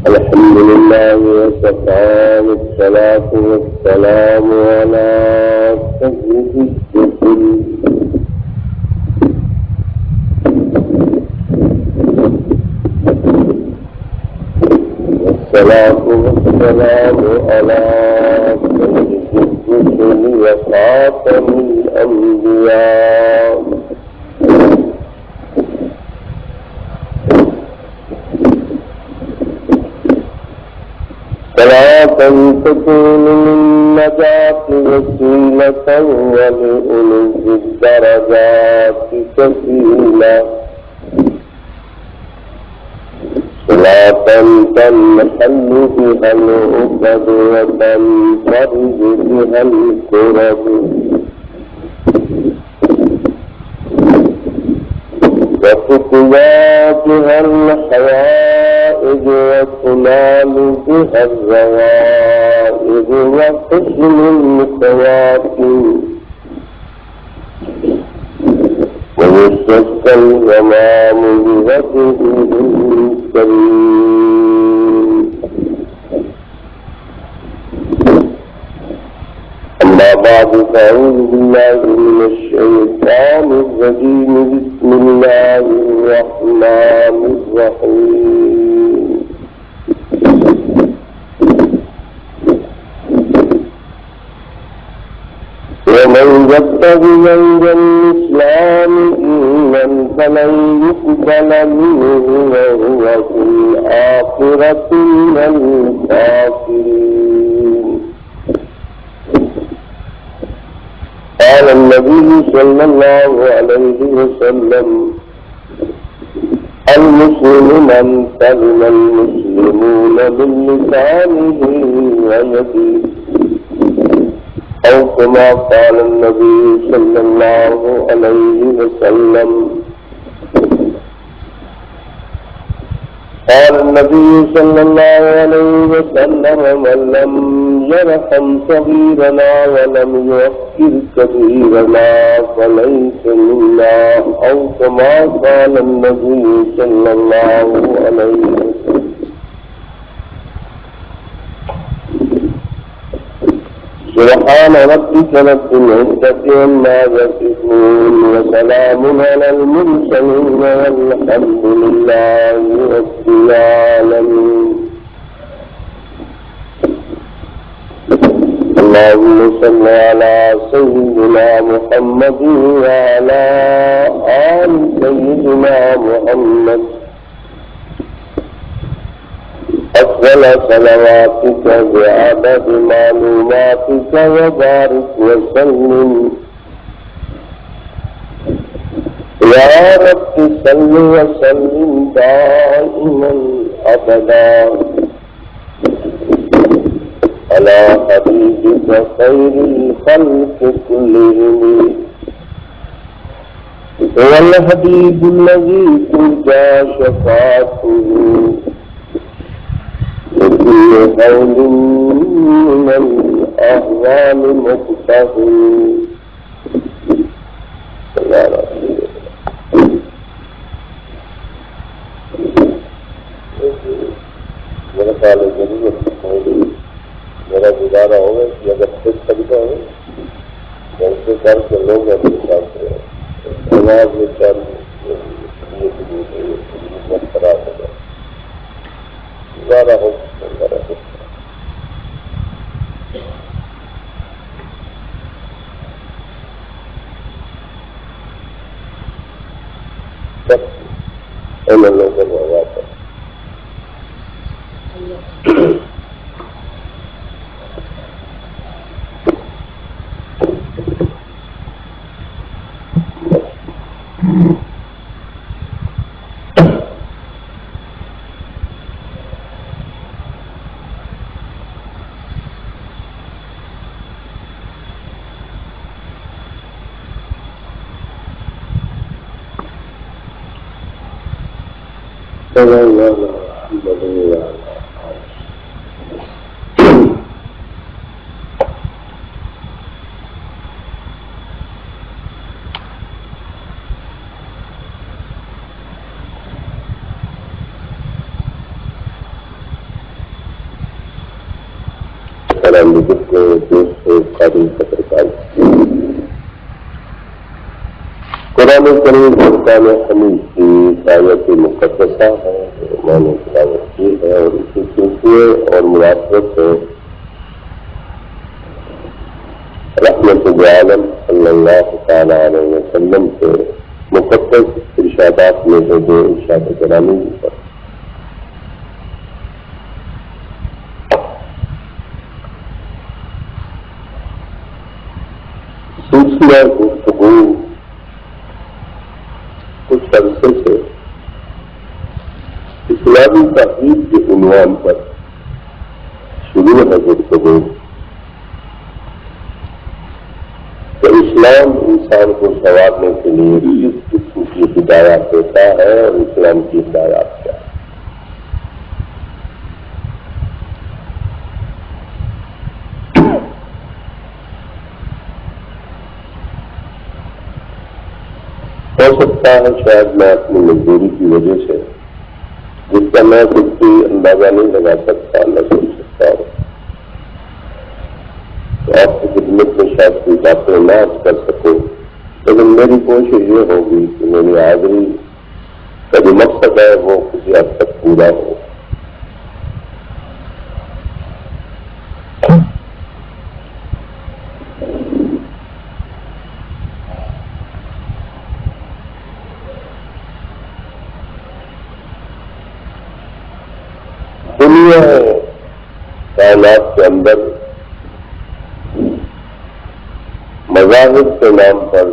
الحمد لله وكفى والصلاة والسلام على سيد الرسل والصلاة والسلام على سيد الرسل وخاتم الأنبياء صلاة تكون للنجاة وسيلة ولأولي الدرجات كفيلة صلاة تنحل بها العقد وتنفرج بها الكرب وتقضى بها الحوائج وتنال بها الزوائد وحسن الخواتم ويستسقى الغمام بوجهه الكريم. أما بعد فأعوذ بالله من الشيطان الرجيم. بسم الله الرحمن الرحيم. ومن يبتغي غير الإسلام دينا فلن يقبل منه وهو في الآخرة من الخاسرين. قال النبي صلى الله عليه وسلم: المسلم من سلم المسلمون من لسانه ويده، أو كما قال النبي صلى الله عليه وسلم. قال النبي صلى الله عليه وسلم: من لم يرحم صغيرنا ولم يوقر كبيرنا فليس منا، أو كما قال النبي صلى الله عليه وسلم. سبحان ربك رب العزة عما يصفون وسلام على المرسلين والحمد لله رب العالمين. اللهم صل على سيدنا محمد وعلى آل سيدنا محمد أفضل صلواتك بعدد معلوماتك وبارك وسلم. يا رب صل وسلم دائما أبدا على حبيبك خير الخلق كلهم. هو الحبيب الذي ترجى شفاعته وكل قول من الأهوال مقتهل. میرا خیال ہے ضرورت میرا گزارا ہوگا کہ اگر خود سکتا ہو ایسے کر کے لوگ اپنے ساتھ سماج میں چل خراب ہوگا گزارا ہو لوگوں کو آواز ہے. محترم بزرگ دوستوں قابل پترکار، قرآن کریم فرقان حمید کی آیت مقدسہ ہے میں نے تلاوت کی ہے، اور اسی سلسلے اور مناسبت سے رحمت عالم صلی اللہ تعالی علیہ وسلم کے مقدس ارشادات میں سے جو ارشاد گرامی پر سلسلہ گفتگو کچھ عرصے سے اسلامی تہذیب کے عنوان پر شروع ہے گفتگو کہ اسلام انسان کو سنوارنے کے لیے کس قسم کی ہدایات دیتا ہے اور اسلام کی ہدایات کیا ہے۔ ہو سکتا ہے شاید میں اپنی مزدوری کی وجہ سے، جس کا میں خود بھی اندازہ نہیں لگا سکتا نہ سن سکتا ہوں، تو آپ کی خدمت میں شاید کوئی باتیں نہ کر سکوں، لیکن میری کوشش یہ ہوگی کہ میری حاضری کا جو مقصد ہے وہ کسی حد تک پورا ہو۔ دنیا ہے کائنات کے اندر مذاہب کے نام پر،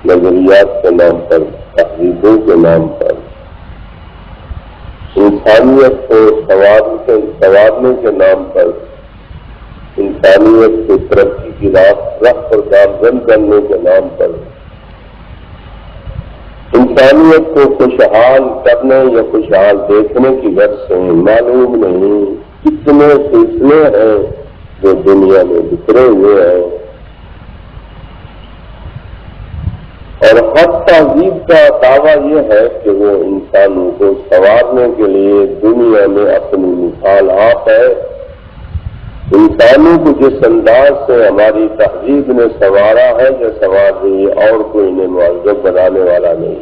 نظریات کے نام پر، تہذیبوں کے نام پر انسانیت کو سنوارنے کے نام پر، انسانیت کو ترقی کی راہ پر گامزن کرنے کے نام پر، انسانیت کو خوشحال کرنے یا خوشحال دیکھنے کی غرض سے معلوم نہیں کتنے سلسلے ہیں جو دنیا میں بکھرے ہوئے ہیں، اور ہر تہذیب کا دعویٰ یہ ہے کہ وہ انسانوں کو سنوارنے کے لیے دنیا میں اپنی مثالات ہے۔ انسانوں کو جس انداز سے ہماری تہذیب نے سنوارا ہے یا سنوار رہی ہے، اور کوئی انہیں معذب بنانے والا نہیں۔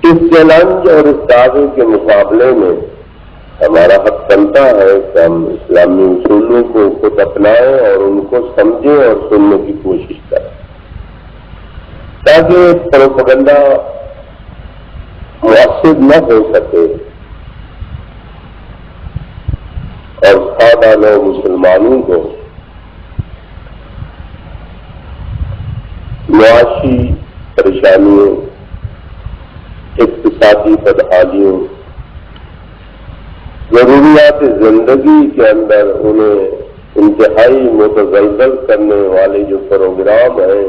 اس چیلنج اور اس دعوے کے مقابلے میں ہمارا حق بنتا ہے کہ ہم اسلامی اصولوں کو خود اپنائیں اور ان کو سمجھیں اور سننے کی کوشش کریں، تاکہ پروپیگنڈا مؤثر نہ ہو سکے اور سادہ لوگ مسلمانوں کو معاشی پریشانیوں، اقتصادی بدحالیوں، ضروریات زندگی کے اندر انہیں انتہائی متزلزل کرنے والے جو پروگرام ہیں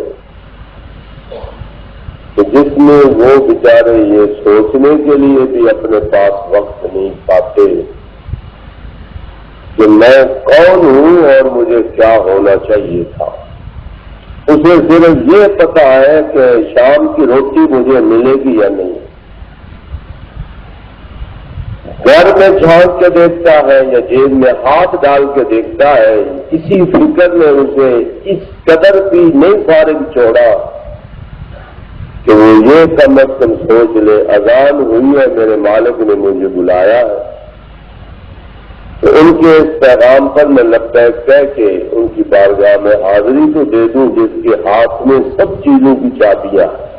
کہ جس میں وہ بیچارے یہ سوچنے کے لیے بھی اپنے پاس وقت نہیں پاتے کہ میں کون ہوں اور مجھے کیا ہونا چاہیے تھا۔ اسے صرف یہ پتا ہے کہ شام کی روٹی مجھے ملے گی یا نہیں، گھر میں جھانک کے دیکھتا ہے یا جیب میں ہاتھ ڈال کے دیکھتا ہے، اسی فکر نے اسے اس قدر بھی نہیں فارغ چھوڑا کہ وہ یہ کم از کم سوچ لے اذان ہوئی ہے، میرے مالک نے مجھے بلایا ہے، تو ان کے اس پیغام پر میں لبیک کہہ کے ان کی بارگاہ میں حاضری تو دے دوں جس کے ہاتھ میں سب چیزوں کی چابیاں ہیں۔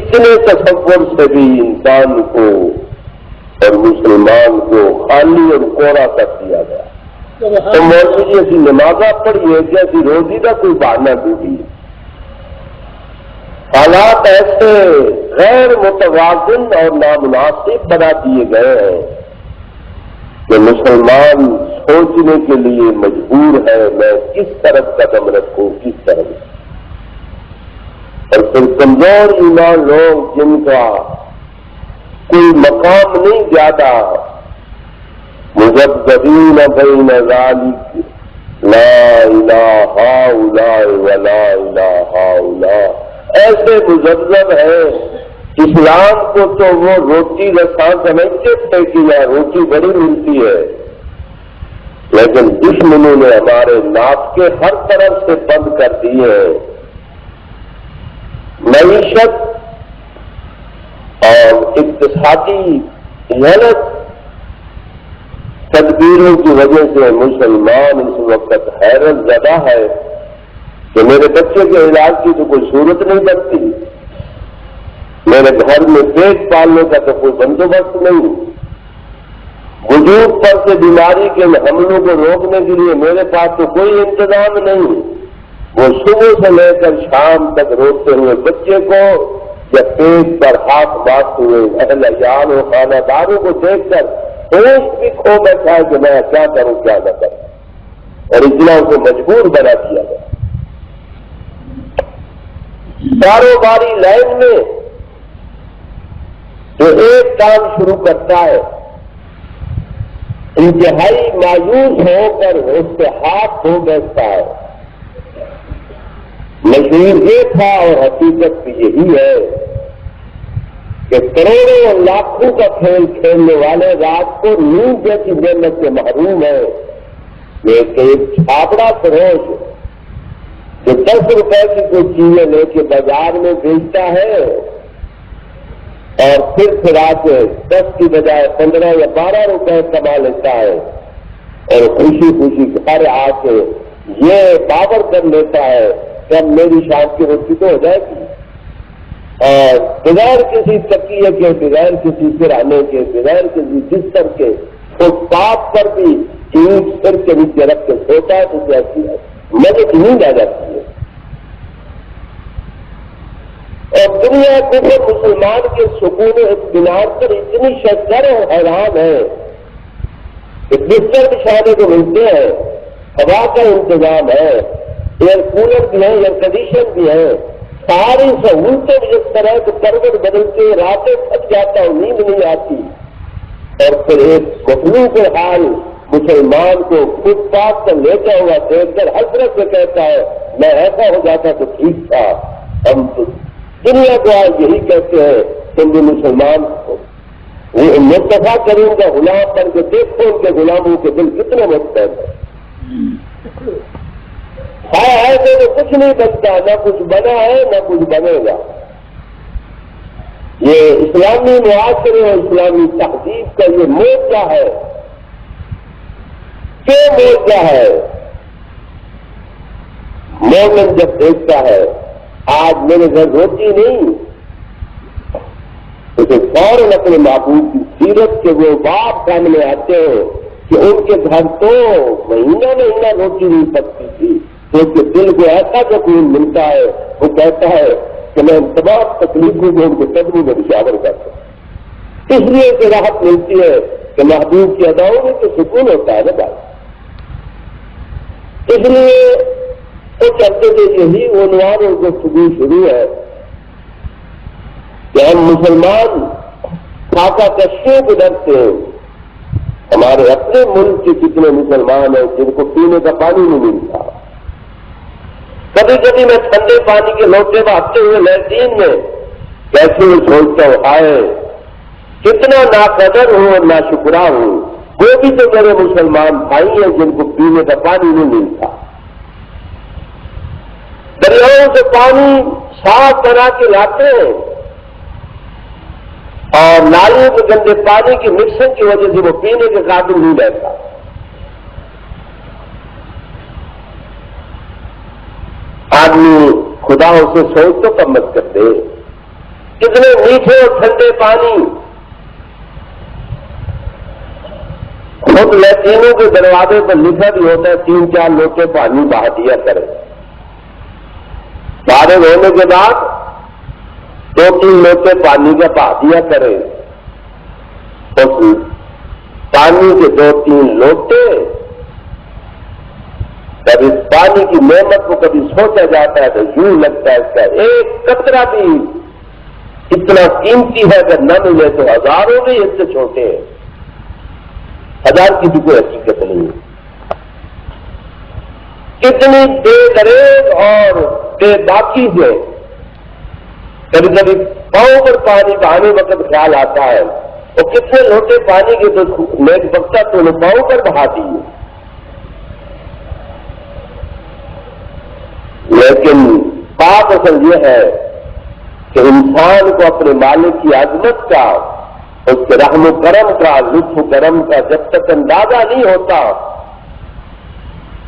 اتنے تصور سے بھی انسان کو اور مسلمان کو خالی اور کوڑا کر دیا گیا۔ تو مولوی جی ایسی نمازاں پڑھی ہے کہ ایسی روزی کا کوئی بہانہ ڈوبی، حالات ایسے غیر متوازن اور نامناسب بنا دیے گئے ہیں کہ مسلمان سوچنے کے لیے مجبور ہے میں کس طرف قدم رکھوں، کس طرف، اور پھر کمزور ایمان لوگ جن کا کوئی مقام نہیں زیادہ، مذبذبین بین ذالک لا الہ ہؤلاء ولا الہ ہؤلاء، ایسے مذبذب ہیں اسلام کو تو وہ روٹی رساں سمجھتے تھے کہ یہاں روٹی بڑی ملتی ہے، لیکن دشمنوں نے ہمارے ناک کے ہر طرف سے بند کر دیے ہیں۔ معیشت اور اقتصادی غلط تدبیروں کی وجہ سے مسلمان اس وقت حیرت زدہ ہے کہ میرے بچے کے علاج کی تو کوئی صورت نہیں بنتی، میرے گھر میں پیٹ پالنے کا تو کوئی بندوبست نہیں، وجود پر سے بیماری کے حملوں کو روکنے کے لیے میرے پاس تو کوئی انتظام نہیں۔ وہ صبح سے لے کر شام تک روتے ہوئے بچے کو یا پیٹ پر ہاتھ مارتے ہوئے اہل عیال و خانہ داروں کو دیکھ کر ہوش بھی کھو بیٹھا ہے کہ میں کیا کروں کیا نہ کروں، اور اتنا اسے مجبور بنا دیا گیا۔ کاروباری لائن میں جو ایک کام شروع کرتا ہے انتہائی مایوس ہو کر اس سے ہاتھ دھو بیٹھتا ہے۔ مشہور یہ تھا اور حقیقت بھی یہی ہے کہ کروڑوں اور لاکھوں کا کھیل کھیلنے والے رات کو نیند جیسی نعمت سے محروم ہے۔ ایک چھاپڑا فروش جو 10 روپے کی کوئی چیزیں لے کے بازار میں بیچتا ہے اور پھر آ کے 10 کی بجائے 15 یا 12 روپے کما لیتا ہے اور خوشی خوشی گھر آ کے یہ باور کر لیتا ہے کہ اب میری شام کی روٹی تو ہو جائے گی، اور بغیر کسی تکیے کے، بغیر کسی سرانے کے، بغیر کسی بستر کے فٹ پاتھ پر بھی اینٹ سر کے نیچے رکھ کے سوتا ہے تو کیسی مجھے نیند آ جاتی ہے۔ اور دنیا کو مسلمان کے سکون و اطمینان پر اتنی شکر اور حیران ہے کہ بستر بچھانے کو ملتے ہیں، ہوا کا انتظام ہے، ایئر کولر بھی ہے، ایئر کنڈیشن بھی ہے، ساری سہولتیں بھی جس طرح کے کروٹ بدلتے راتیں تھک جاتا ہوں، نیند نہیں آتی، اور پھر ایک مخلوق حال مسلمان کو فٹ پاتھ پر لیتا ہوا دیکھ کر حسرت سے کہتا ہے میں ایسا ہو جاتا تو ٹھیک تھا۔ ہم تو دنیا کو آج یہی کہتے ہیں تم بھی مسلمان ہو، وہ مصطفیٰ کریم کا غلام بن کے دیکھو ان کے غلاموں کے دل کتنے مطمئن ہیں۔ ایسے تو کچھ نہیں بنتا، نہ کچھ بنا ہے نہ کچھ بنے گا۔ یہ اسلامی معاشرے اور اسلامی تہذیب کا یہ موضوع ہے، کیوں موضوع ہے؟ مومن جب دیکھتا ہے آج میرے گھر روٹی نہیں، اسے فوراً اپنے محبوب کی سیرت کے وہ باپ سامنے آتے ہیں کہ ان کے گھر تو مہینہ مہینہ روٹی نہیں پکتی تھی، تو اس کے دل کو ایسا سکون ملتا ہے، وہ کہتا ہے کہ میں ان تمام تکلیفوں کو ان کے قدموں میں شامل کرتا ہوں۔ اس لیے اسے راحت ملتی ہے کہ محبوب کی اداؤں میں تو سکون ہوتا ہے نا بات۔ اس لیے وہ چلتے تھے یہی عنوان اور گفتگو شروع ہے کہ ہم مسلمان خاکہ کشیوں کو ڈرتے ہیں۔ ہمارے اپنے ملک کے کتنے مسلمان ہیں جن کو پینے کا پانی نہیں ملتا۔ کبھی کبھی میں ٹھنڈے پانی کے لوٹے بھاگتے ہوئے لیٹرین میں کیسے میں سوچتا ہوں آئے کتنا ناقدر ہوں اور ناشکرا ہوں، وہ بھی تو میرے مسلمان بھائی ہیں جن کو پینے کا پانی نہیں ملتا۔ دریاؤں سے پانی صاف بنا کے لاتے ہیں اور نالیوں کے گندے پانی کی مکسنگ کی وجہ سے وہ پینے کے قابل نہیں رہتا۔ آدمی خدا اسے سوچ تو کم مت کرتے، کتنے میٹھے اور ٹھنڈے پانی خود لیٹرینوں کے دروازے پر لکھا بھی ہوتا ہے 3-4 لوٹے پانی بہا دیا کرے، فارغ ہونے کے بعد 2-3 لوٹے پانی کا بہا دیا کرے، اس پانی کے 2-3 لوٹے کبھی پانی کی نعمت کو کبھی سوچا جاتا ہے تو یوں لگتا ہے اس کا ایک قطرہ بھی اتنا قیمتی ہے، اگر نہ ملے تو ہزاروں بھی اس سے چھوٹے ہیں، 1000 کی بھی کوئی حقیقت نہیں ہے۔ کتنی بے دریغ اور بے باکی ہے کبھی کبھی پاؤں پر پانی بہانے وقت خیال آتا ہے اور کتنے لوٹے پانی کے تو نیک بختہ تو نے پاؤں پر بہا دیے، لیکن بات اصل یہ ہے کہ انسان کو اپنے مالک کی عظمت کا، اس کے رحم و کرم کا، لطف و کرم کا جب تک اندازہ نہیں ہوتا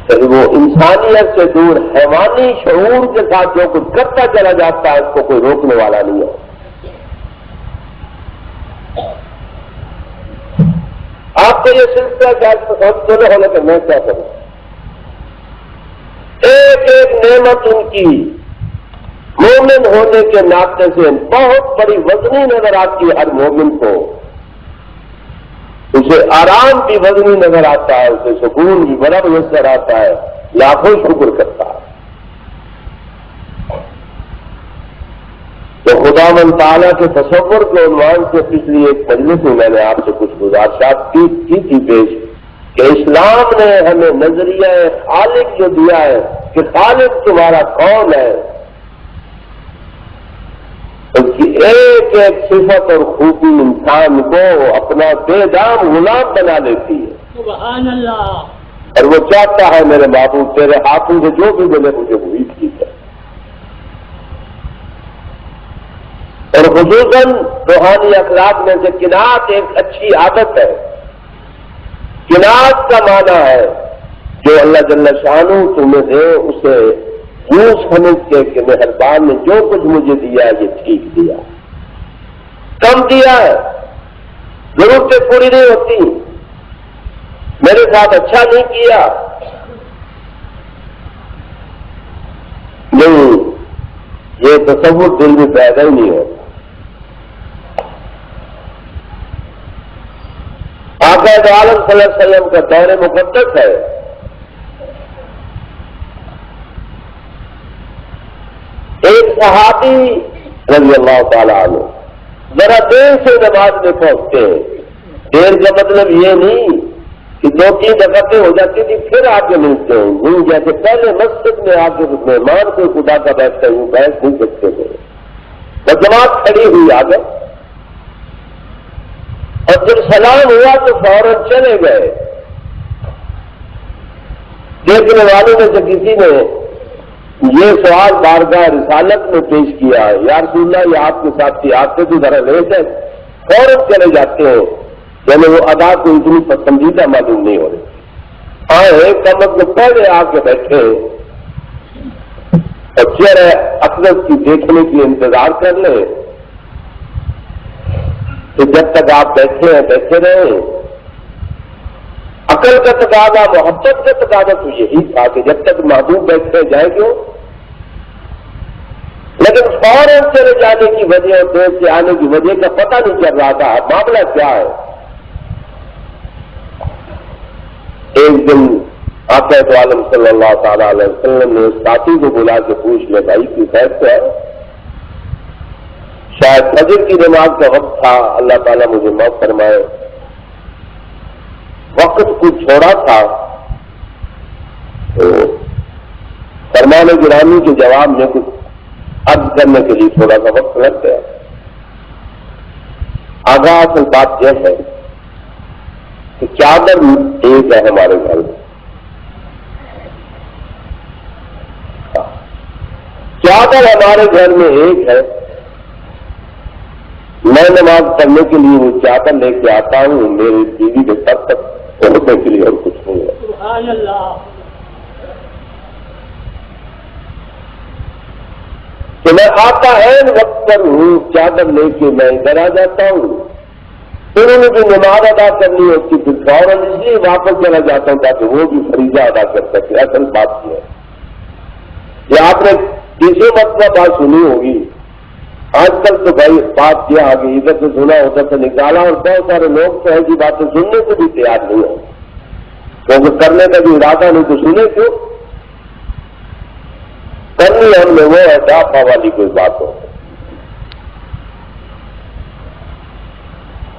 تو وہ انسانیت سے دور حیوانی شعور کے ساتھ جو کچھ کرتا چلا جاتا ہے اس کو کوئی روکنے والا نہیں ہے۔ آپ کو یہ سلسلہ شاید پسند تو نہ ہونے کہ میں کیا کروں، ایک ایک نعمت ان کی مومن ہونے کے ناطے سے بہت بڑی وزنی نظر آتی ہے ہر مومن کو، اسے آرام بھی وزنی نظر آتا ہے، اسے سکون بھی بڑا میسر آتا ہے، لاکھوں شکر کرتا ہے۔ تو خداوند تعالیٰ کے تصور کے عنوان سے پچھلی ایک مجلس میں میں نے آپ سے کچھ گزارشات کی تھی پیش کہ اسلام نے ہمیں نظریہ خالق جو دیا ہے کہ خالق تمہارا کون ہے، اس کی ایک ایک صفت اور خوبی انسان کو اپنا بے دام غلام بنا لیتی ہے۔ سبحان اللہ۔ اور وہ چاہتا ہے میرے معبود تیرے ہاتھوں سے جو بھی ملے مجھے وہی ٹھیک ہے۔ اور خصوصاً روحانی اخلاق میں سے قناعت ایک اچھی عادت ہے۔ قناعت کا معنی ہے جو اللہ جل شانہ تمہیں دے اسے یوں سمجھ کے کہ مہربان نے جو کچھ مجھے دیا ہے یہ ٹھیک دیا، کم دیا ہے، ضرورتیں پوری نہیں ہوتی، میرے ساتھ اچھا نہیں کیا، نہیں، یہ تصور دل میں پیدا ہی نہیں ہوتا۔ آقا دو عالم صلی اللہ علیہ وسلم کا دور مقدس ہے، ایک صحابی رضی اللہ تعالی عنہ ذرا دیر سے نماز میں پہنچتے ہیں، دیر کا مطلب یہ نہیں کہ 2-3 رکعتیں ہو جاتی تھی پھر آ کے ملتے ہیں، نہیں جیسے پہلے مسجد میں آ کے مہمان کو خدا کا بیٹھتا ہوں بیٹھ نہیں سکتے تھے، اور جماعت کھڑی ہوئی آ گئے اور جب سلام ہوا تو فوراً چلے گئے۔ دیکھنے والوں میں سے کسی نے یہ سوال بارگاہ رسالت میں پیش کیا ہے، یا رسول اللہ یہ آپ کے ساتھ تھی، آپ سے بھی ذرا لیٹ ہے، فوراً چلے جاتے ہیں، یعنی وہ ادا کو اتنی پسندیدہ معلوم نہیں ہو رہی۔ آئے کم از کم پہلے آ کے بیٹھے اور چہرے اقدس کی دیکھنے کی انتظار کر لیں، تو جب تک آپ بیٹھے ہیں بیٹھے رہیں۔ عقل کا تقاضا، محبت کا تقاضا تو یہی تھا کہ جب تک محبوب بیٹھے جائیں گے، لیکن فوراً چلے جانے کی وجہ اور دیر سے آنے کی وجہ کا پتہ نہیں چل رہا تھا، معاملہ کیا ہے۔ ایک دن آقا دو عالم صلی اللہ تعالی علیہ وسلم نے اس ساتھی کو بلا کے پوچھ لیا بھائی کی خیر سے ہے، شاید فجر کی نماز کا وقت تھا، اللہ تعالیٰ مجھے معاف فرمائے، وقت کو چھوڑا تھا، تو فرمان گرامی کے جواب میں کچھ عرض کرنے کے لیے تھوڑا سا وقت لگ گیا۔ آگاہ اصل بات یہ ہے کہ چادر ایک ہے ہمارے گھر میں، چادر ہمارے گھر میں ایک ہے، میں نماز پڑھنے کے لیے وہ چادر لے کے آتا ہوں، میری بیوی کے سر تک پہنچنے کے لیے اور کچھ نہیں ہے۔ سبحان اللہ۔ تو میں آتا ہے وقت پر ہوں، چادر لے کے میں ادھر آ جاتا ہوں، پھر انہیں جو نماز ادا کرنی ہوتی پھر فوراً اس لیے واپس چلا جاتا ہوں تاکہ وہ بھی فریضہ ادا کر سکے۔ اصل بات یہ ہے، یہ آپ نے تیسرے وقت کا بات سنی ہوگی، آج کل تو بھائی بات یہ آگئی، ادھر سے سنا ادھر سے نکالا، اور بہت سارے لوگ تو ایسی باتیں سننے سے بھی تیار نہیں ہو، کیونکہ کرنے کا بھی ارادہ نہیں تو سنے کیوں؟ کرنی ہم نے وہ دافع والی کوئی بات ہو،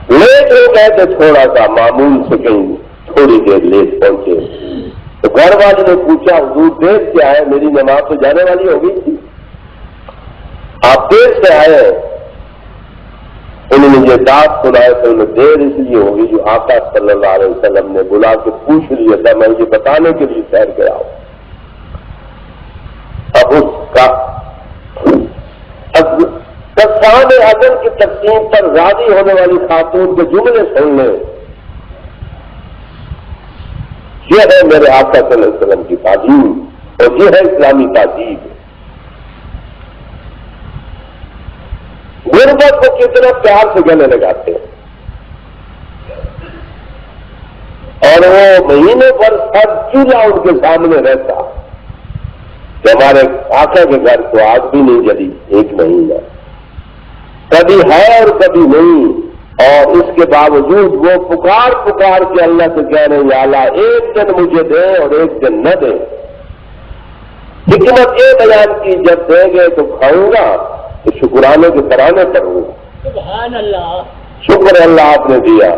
لیٹ ہو گئے تو تھوڑا سا معمول سے کہیں تھوڑی دیر لیٹ پہنچے، تو گھر والے نے پوچھا حضور دیر کیا ہے، میری نماز تو جانے والی ہو گئی تھی۔ آپ دیر سے آئے، انہوں نے یہ داد سنائے تو انہیں دیر اس لیے ہوگی جو آقا صلی اللہ علیہ وسلم نے بلا کے پوچھ لیا تھا، میں یہ بتانے کے لیے ٹھہر گیا ہوں۔ اب اس کا کسان عدل کی تقسیم پر راضی ہونے والی خاتون کے جملے سن لیں، یہ ہے میرے آقا صلی اللہ علیہ وسلم کی تعلیم اور یہ ہے اسلامی تہذیب۔ غربت کو کتنا پیار سے گلے لگاتے ہیں، اور وہ مہینے پر سب چولہا ان کے سامنے رہتا کہ ہمارے آقا کے گھر کو آگ بھی نہیں جلی ایک مہینہ، کبھی ہے اور کبھی نہیں، اور اس کے باوجود وہ پکار کے اللہ سے کہہ رہے ہیں یا اللہ ایک دن مجھے دے اور ایک دن نہ دے۔ حکمت یہ بیان کی جب دیں گے تو کھاؤں گا تو شکرانے کے ترانے پڑھوں گا، سبحان اللہ، شکر اللہ آپ نے دیا،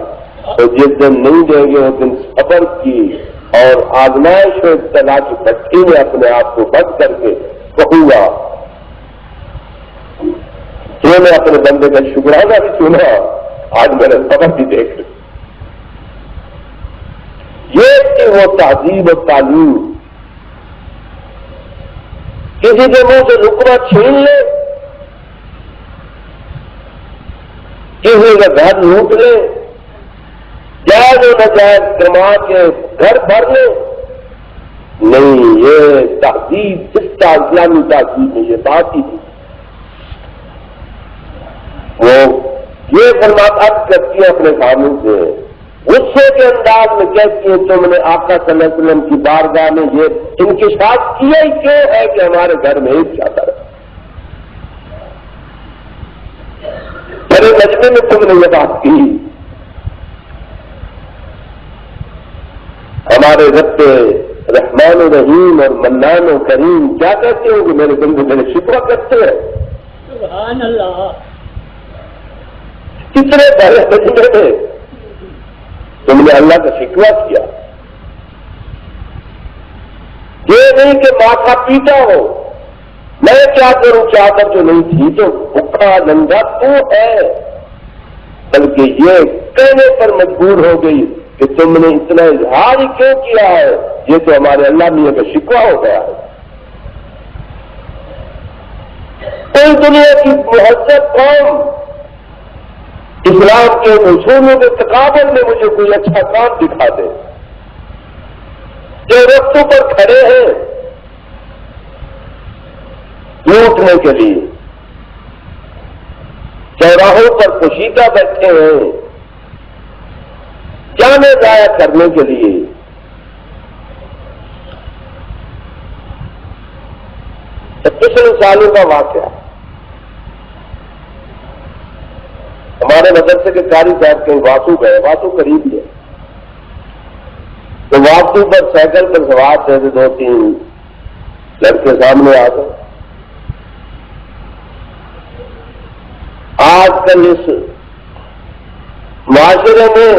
تو جس دن نہیں دیں گے اس دن صبر کی اور آزمائش و ابتلا کی بھٹی میں اپنے آپ کو بند کر کے کہوں گا جو میں اپنے بندے کا شکرانہ بھی سنا، آج میں نے صبر بھی دیکھ لی۔ یہ کہ وہ تہذیب اور تعلیم کسی کے منہ سے لقمہ چھین لے، کسی کا گھر لوٹ لے، جائز و ناجائز کما کے گھر بھر لے، نہیں، یہ تہذیب اس کا اسلامی تہذیب میں یہ بات ہی تھی۔ وہ یہ فرماتا کرتی ہے اپنے کاموں سے، غصے کے انداز میں کہتی ہے تم نے آقا صلی اللہ علیہ وسلم کی بارگاہ میں یہ انکشاف کیا ہی کیوں ہے کہ ہمارے گھر میں ایک چادر ہے؟ میرے مجمع میں تم نے یہ بات کی، ہمارے رب رحمان و رحیم اور منان و کریم کیا کہتے ہو کہ میرے بندے میرے شکوہ کرتے ہیں؟ سبحان اللہ، کتنے بڑے مجمع میں تم نے اللہ کا شکوہ کیا؟ یہ نہیں کہ ماتھا پیٹا ہو، میں کیا کروں، چادر جو نہیں تھی تو بھوکا ننگا تو ہے، بلکہ یہ کہنے پر مجبور ہو گئی کہ تم نے اتنا اظہار ہی کیوں کیا ہے، یہ تو ہمارے اللہ میاں کا شکوہ ہو گیا ہے۔ کوئی دنیا کی مہذب قوم اسلام کے اصولوں کے تقابل میں مجھے کوئی اچھا کام دکھا دے، جو رستوں پر کھڑے ہیں لوٹنے کے لیے، چوراہوں پر پوشیدہ بیٹھے ہیں جانے ضائع کرنے کے لیے۔ پچھلے سالوں کا واقعہ، ہمارے مدرسے کے قاری صاحب کہیں واسو گئے، واسو قریب ہے، تو واسو پر سائیکل پر سوار تھے، دو تین لڑکے سامنے آ گئے۔ آج کل اس معاشرے میں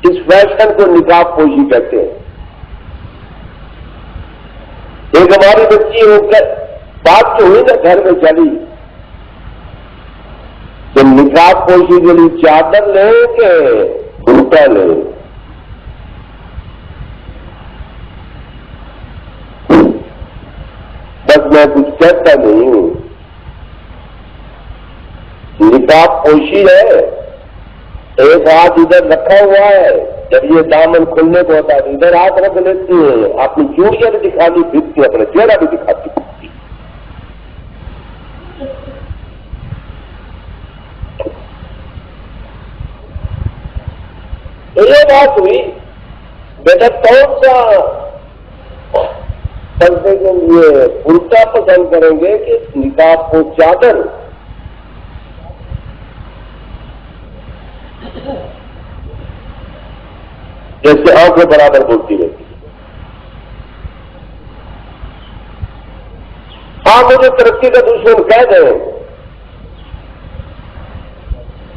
اس فیشن کو نقاب پوشی کہتے ہیں۔ ایک ہماری بچی ہو کر بات جو ہوئی نا گھر میں چلی تو نقاب پوشی کے لیے چادر لے کہ الٹا لے، بس میں کچھ کہتا نہیں ہوں، نقاب پوشی ہے، ایک ہاتھ ادھر رکھا ہوا ہے، جب یہ دامن کھلنے کو ہوتا ہے ادھر ہاتھ رکھ لیتی ہیں، اپنی چوڑیاں بھی دکھاتی پھرتی، اپنا چہرہ بھی دکھاتی پھرتی۔ تو یہ بات ہوئی، بیٹا کون سا پردے کے لیے الٹا پسند کریں گے کہ نقاب کو چادر؟ جیسے آنکھیں برابر بولتی رہتی ہے۔ ہاں مجھے ترقی کا دشمن کہہ دیں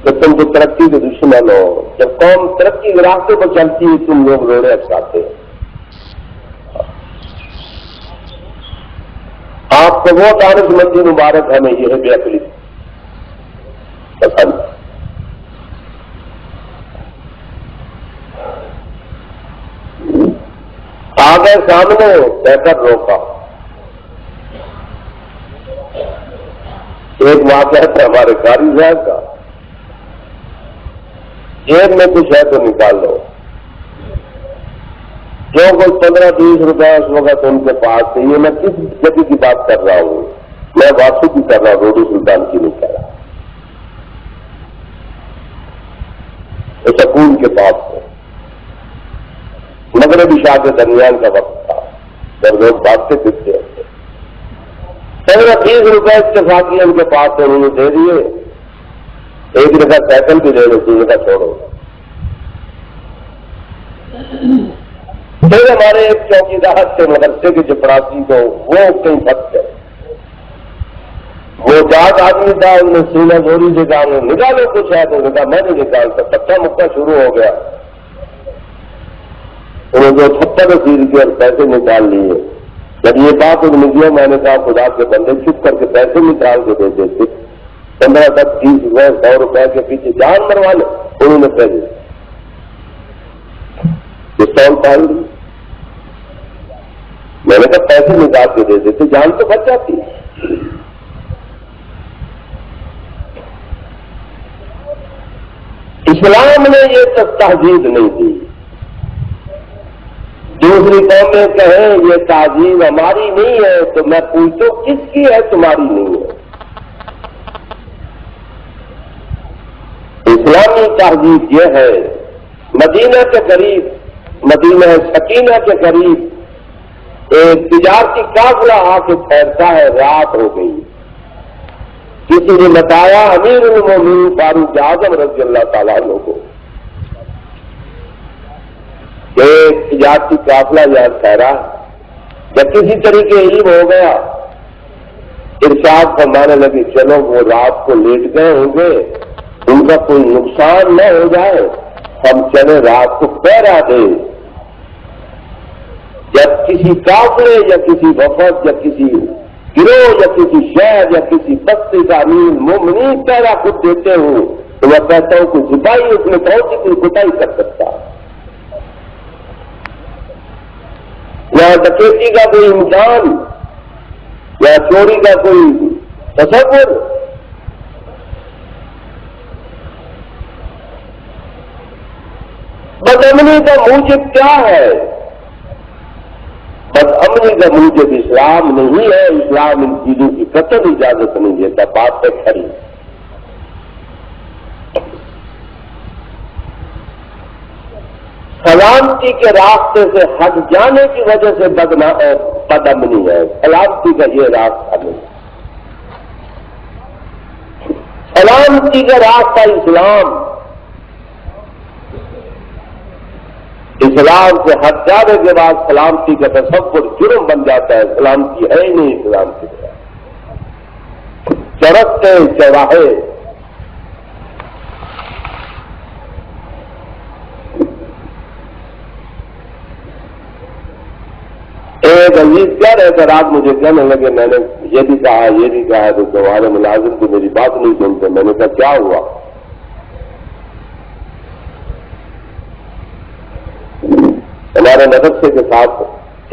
کہ تم کو ترقی کے دشمن ہو، جب قوم ترقی کے راستے پر چلتی ہے تم لوگ روڑے اکساتے ہیں۔ آپ کو تو وہ دانش مندی مبارک ہمیں یہ بے عقلی پسند. آگے سامنے کہہ کر روکا. ایک واقعہ تھا ہمارے قاری صاحب کا، جیب میں کچھ ہے تو نکال لو. جو کچھ 15-20 روپئے اس وقت ان کے پاس تھے. یہ میں کس جگہ کی بات کر رہا ہوں؟ میں واپسی کی کر رہا ہوں، روڈی سلطان کی نہیں کہہ رہا. وہ سکون کے پاس تھے. مغربی شاہ کے درمیان کا وقت تھا جب لوگ باتیں پھرتے ہوتے. 15-20 روپئے اتفاقی ان کے پاس تھے، انہوں نے دے دیے. ایک جگہ سائیکل بھی دے دو، دوسری جگہ چھوڑو. پھر ہمارے ایک چوکیدار تھے مدرسے کے چپراسی کو، وہ کہیں پھنس گئے. وہ جات آدمی تھا، انہوں نے سینہ زوری سے کہا نکالو کچھ ہے. تو کہا میں نہیں نکالتا. پکا مکہ شروع ہو گیا. انہوں نے 78 رسید کے اور پیسے نکال لیے. جب یہ بات ان مجھے میں نے کہا خدا کے بندے چپ کر کے پیسے نکال کے دے دیتے. 15-20 روپئے 100 روپئے کے پیچھے جان مروا لے. انہوں نے پیسے پستول ڈال دی. میں نے کہا پیسے نکال کے دے دیتے، جان تو بچ جاتی. اسلام نے یہ تہذیب نہیں دی. دوسری قومیں کہیں یہ تہذیب ہماری نہیں ہے تو میں پوچھوں کس کی ہے؟ تمہاری نہیں ہے. اسلامی تہذیب یہ ہے. مدینہ کے قریب، مدینہ سکینہ کے قریب ایک تجارتی قافلہ آ کے ٹھہرتا ہے. رات ہو گئی. کسی نے بتایا امیر المومنین فاروق اعظم رضی اللہ تعالیٰ عنہ کو ایک تجارتی قافلہ یہاں ٹھہرا. جب کسی طریقے عیب ہو گیا، ارشاد فرمانے لگے چلو وہ رات کو لیٹ گئے ہوں گے، ان کا کوئی نقصان نہ ہو جائے، ہم چلے رات کو پہرا دیں. جب کسی قافلے یا کسی وفد یا کسی گروہ یا کسی شہر یا کسی بستی کا امیر مومنین پہرا خود دیتے ہوں تو میں کہتا ہوں کہ سپاہی اس میں کون سی کوئی کوتاہی کر سکتا؟ یا ڈکیتی کا کوئی امکان یا چوری کا کوئی تصور؟ بدامنی کا موجب کیا ہے؟ بدامنی کا موجب اسلام نہیں ہے. اسلام ان چیزوں کی قطعی اجازت نہیں دیتا. بات ہے کھڑی. سلامتی کے راستے سے ہٹ جانے کی وجہ سے بدامنی ہے. سلامتی کا یہ راستہ نہیں. سلامتی کا راستہ اسلام. اسلام سے ہٹ جانے کے بعد سلامتی کا تصور جرم بن جاتا ہے. سلامتی ہے ہی نہیں. اسلام کی چرختے چوراہے ایک عزیز کہہ رہے تھے رات مجھے کہنے لگے میں نے یہ بھی کہا تو تمہارے ملازم کو میری بات نہیں سنتے. میں نے کہا کیا ہوا؟ ہمارے مدرسے کے ساتھ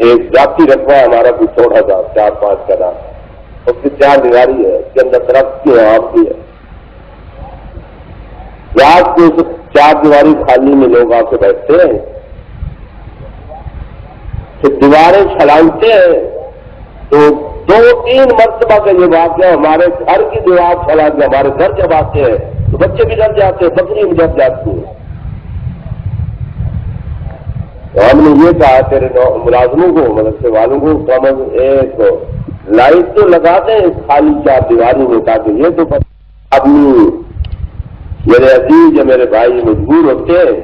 ایک ذاتی رقبہ ہے ہمارا بھی چھوٹا تھا 4-5 کا نام. اس کی 4 دیواری ہے، اس کے اندر درخت کی ہے، آپ کی ہے. رات کو 4 دیواری خالی میں لوگ آ کے بیٹھتے ہیں، پھر دیواریں چھلانگتے ہیں. تو 2-3 مرتبہ کا یہ واقعہ ہمارے گھر کی دیوار چھلا کے ہمارے گھر جب آتے ہیں تو بچے بھی ڈر جاتے ہیں، بکری بھی ڈر جاتی ہے. تو ہم نے یہ کہا تیرے ملازموں کو، مدرسے والوں کو کم از ایک لائٹ تو لگا دیں اس خالی 4 دیواری میں، تاکہ یہ تو آدمی میرے عزیز یا میرے بھائی مجبور ہوتے ہیں،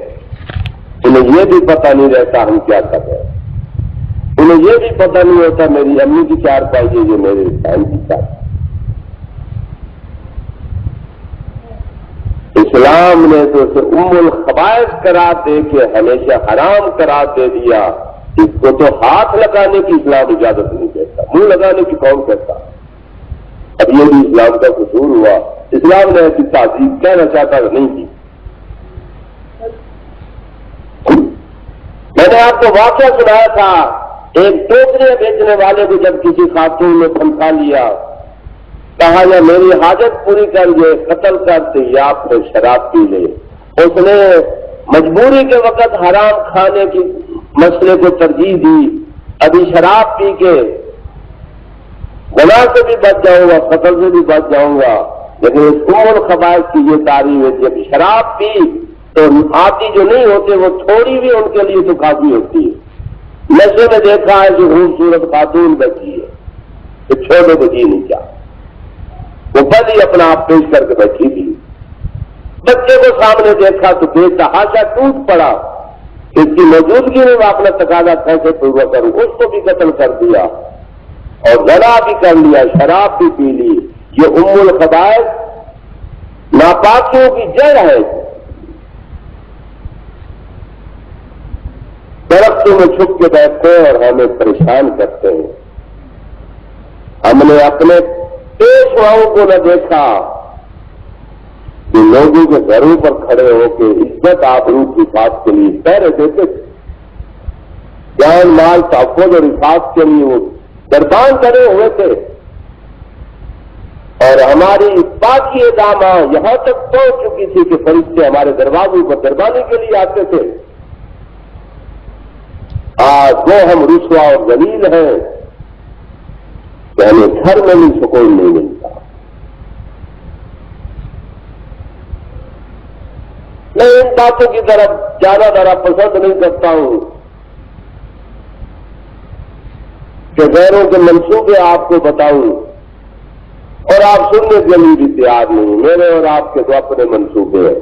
انہیں یہ بھی پتہ نہیں رہتا ہم کیا کر رہے ہیں. انہیں یہ بھی پتہ نہیں ہوتا میری امی کی 4 پائی ہے یہ میرے بہن کی 4. اسلام نے تو اسے الخبائث قرار دے کے ہمیشہ حرام قرار دے دیا. اس کو تو ہاتھ لگانے کی اسلام اجازت نہیں دیتا، منہ لگانے کی کون کہتا؟ اب یہ بھی اسلام کا قصور ہوا. اسلام نے ایسی تہذیب کہنا چاہتا نہیں کی. میں نے آپ کو واقعہ سنایا تھا، ایک ٹوکریاں بیچنے والے کو جب کسی خاتون نے دھمکا لیا، کہا یا میری حاجت پوری کر دے، قتل کر دے یا پھر شراب پی لے. اس نے مجبوری کے وقت حرام کھانے کی مسئلے کو ترجیح دی. ابھی شراب پی کے گناہ سے بھی بچ جاؤں گا، قتل سے بھی بچ جاؤں گا، لیکن اس الخبائث کی یہ تعریف ہے. جب شراب پی تو آتی جو نہیں ہوتے وہ تھوڑی بھی ان کے لیے تو کافی ہوتی ہے. نشے میں دیکھا ہے جو خوبصورت خاتون بیٹھی ہے کہ چھوٹے کو جی نہیں چاہ، وہ بد ہی اپنا آپ پیش کر کے بیٹھی تھی. بچے کو سامنے دیکھا تو بے تحاشا ٹوٹ پڑا. اس کی موجودگی میں وہ اپنا تقاضا کیسے پورا کروں، اس کو بھی قتل کر دیا اور زنا بھی کر لیا، شراب بھی پی لی. یہ الخبائث ناپاکیوں کی جڑ ہے. درختوں میں چھپ کے بیٹھتے ہیں اور ہمیں پریشان کرتے ہیں. ہم نے اپنے پیشواؤں کو نہ دیکھا کہ لوگوں کے گھروں پر کھڑے ہو کے عزت آبرو کی بات کے لیے پہرے دیتے تھے. جان مال تحفظ اور حفاظت کے لیے وہ دربان کرے ہوئے تھے. اور ہماری پاکی دامہ یہاں تک پہنچ چکی تھی کہ فرشتے ہمارے دروازوں پر دربانی کے لیے آتے تھے. آج وہ ہم رسوا اور ذلیل ہیں کہ ہمیں گھر میں بھی سکون نہیں ملتا. میں ان باتوں کی طرف جانا ذرا پسند نہیں کرتا ہوں کہ غیروں کے منصوبے آپ کو بتاؤں اور آپ سننے کے لیے بھی تیار نہیں. میرے اور آپ کے تو اپنے منصوبے ہیں.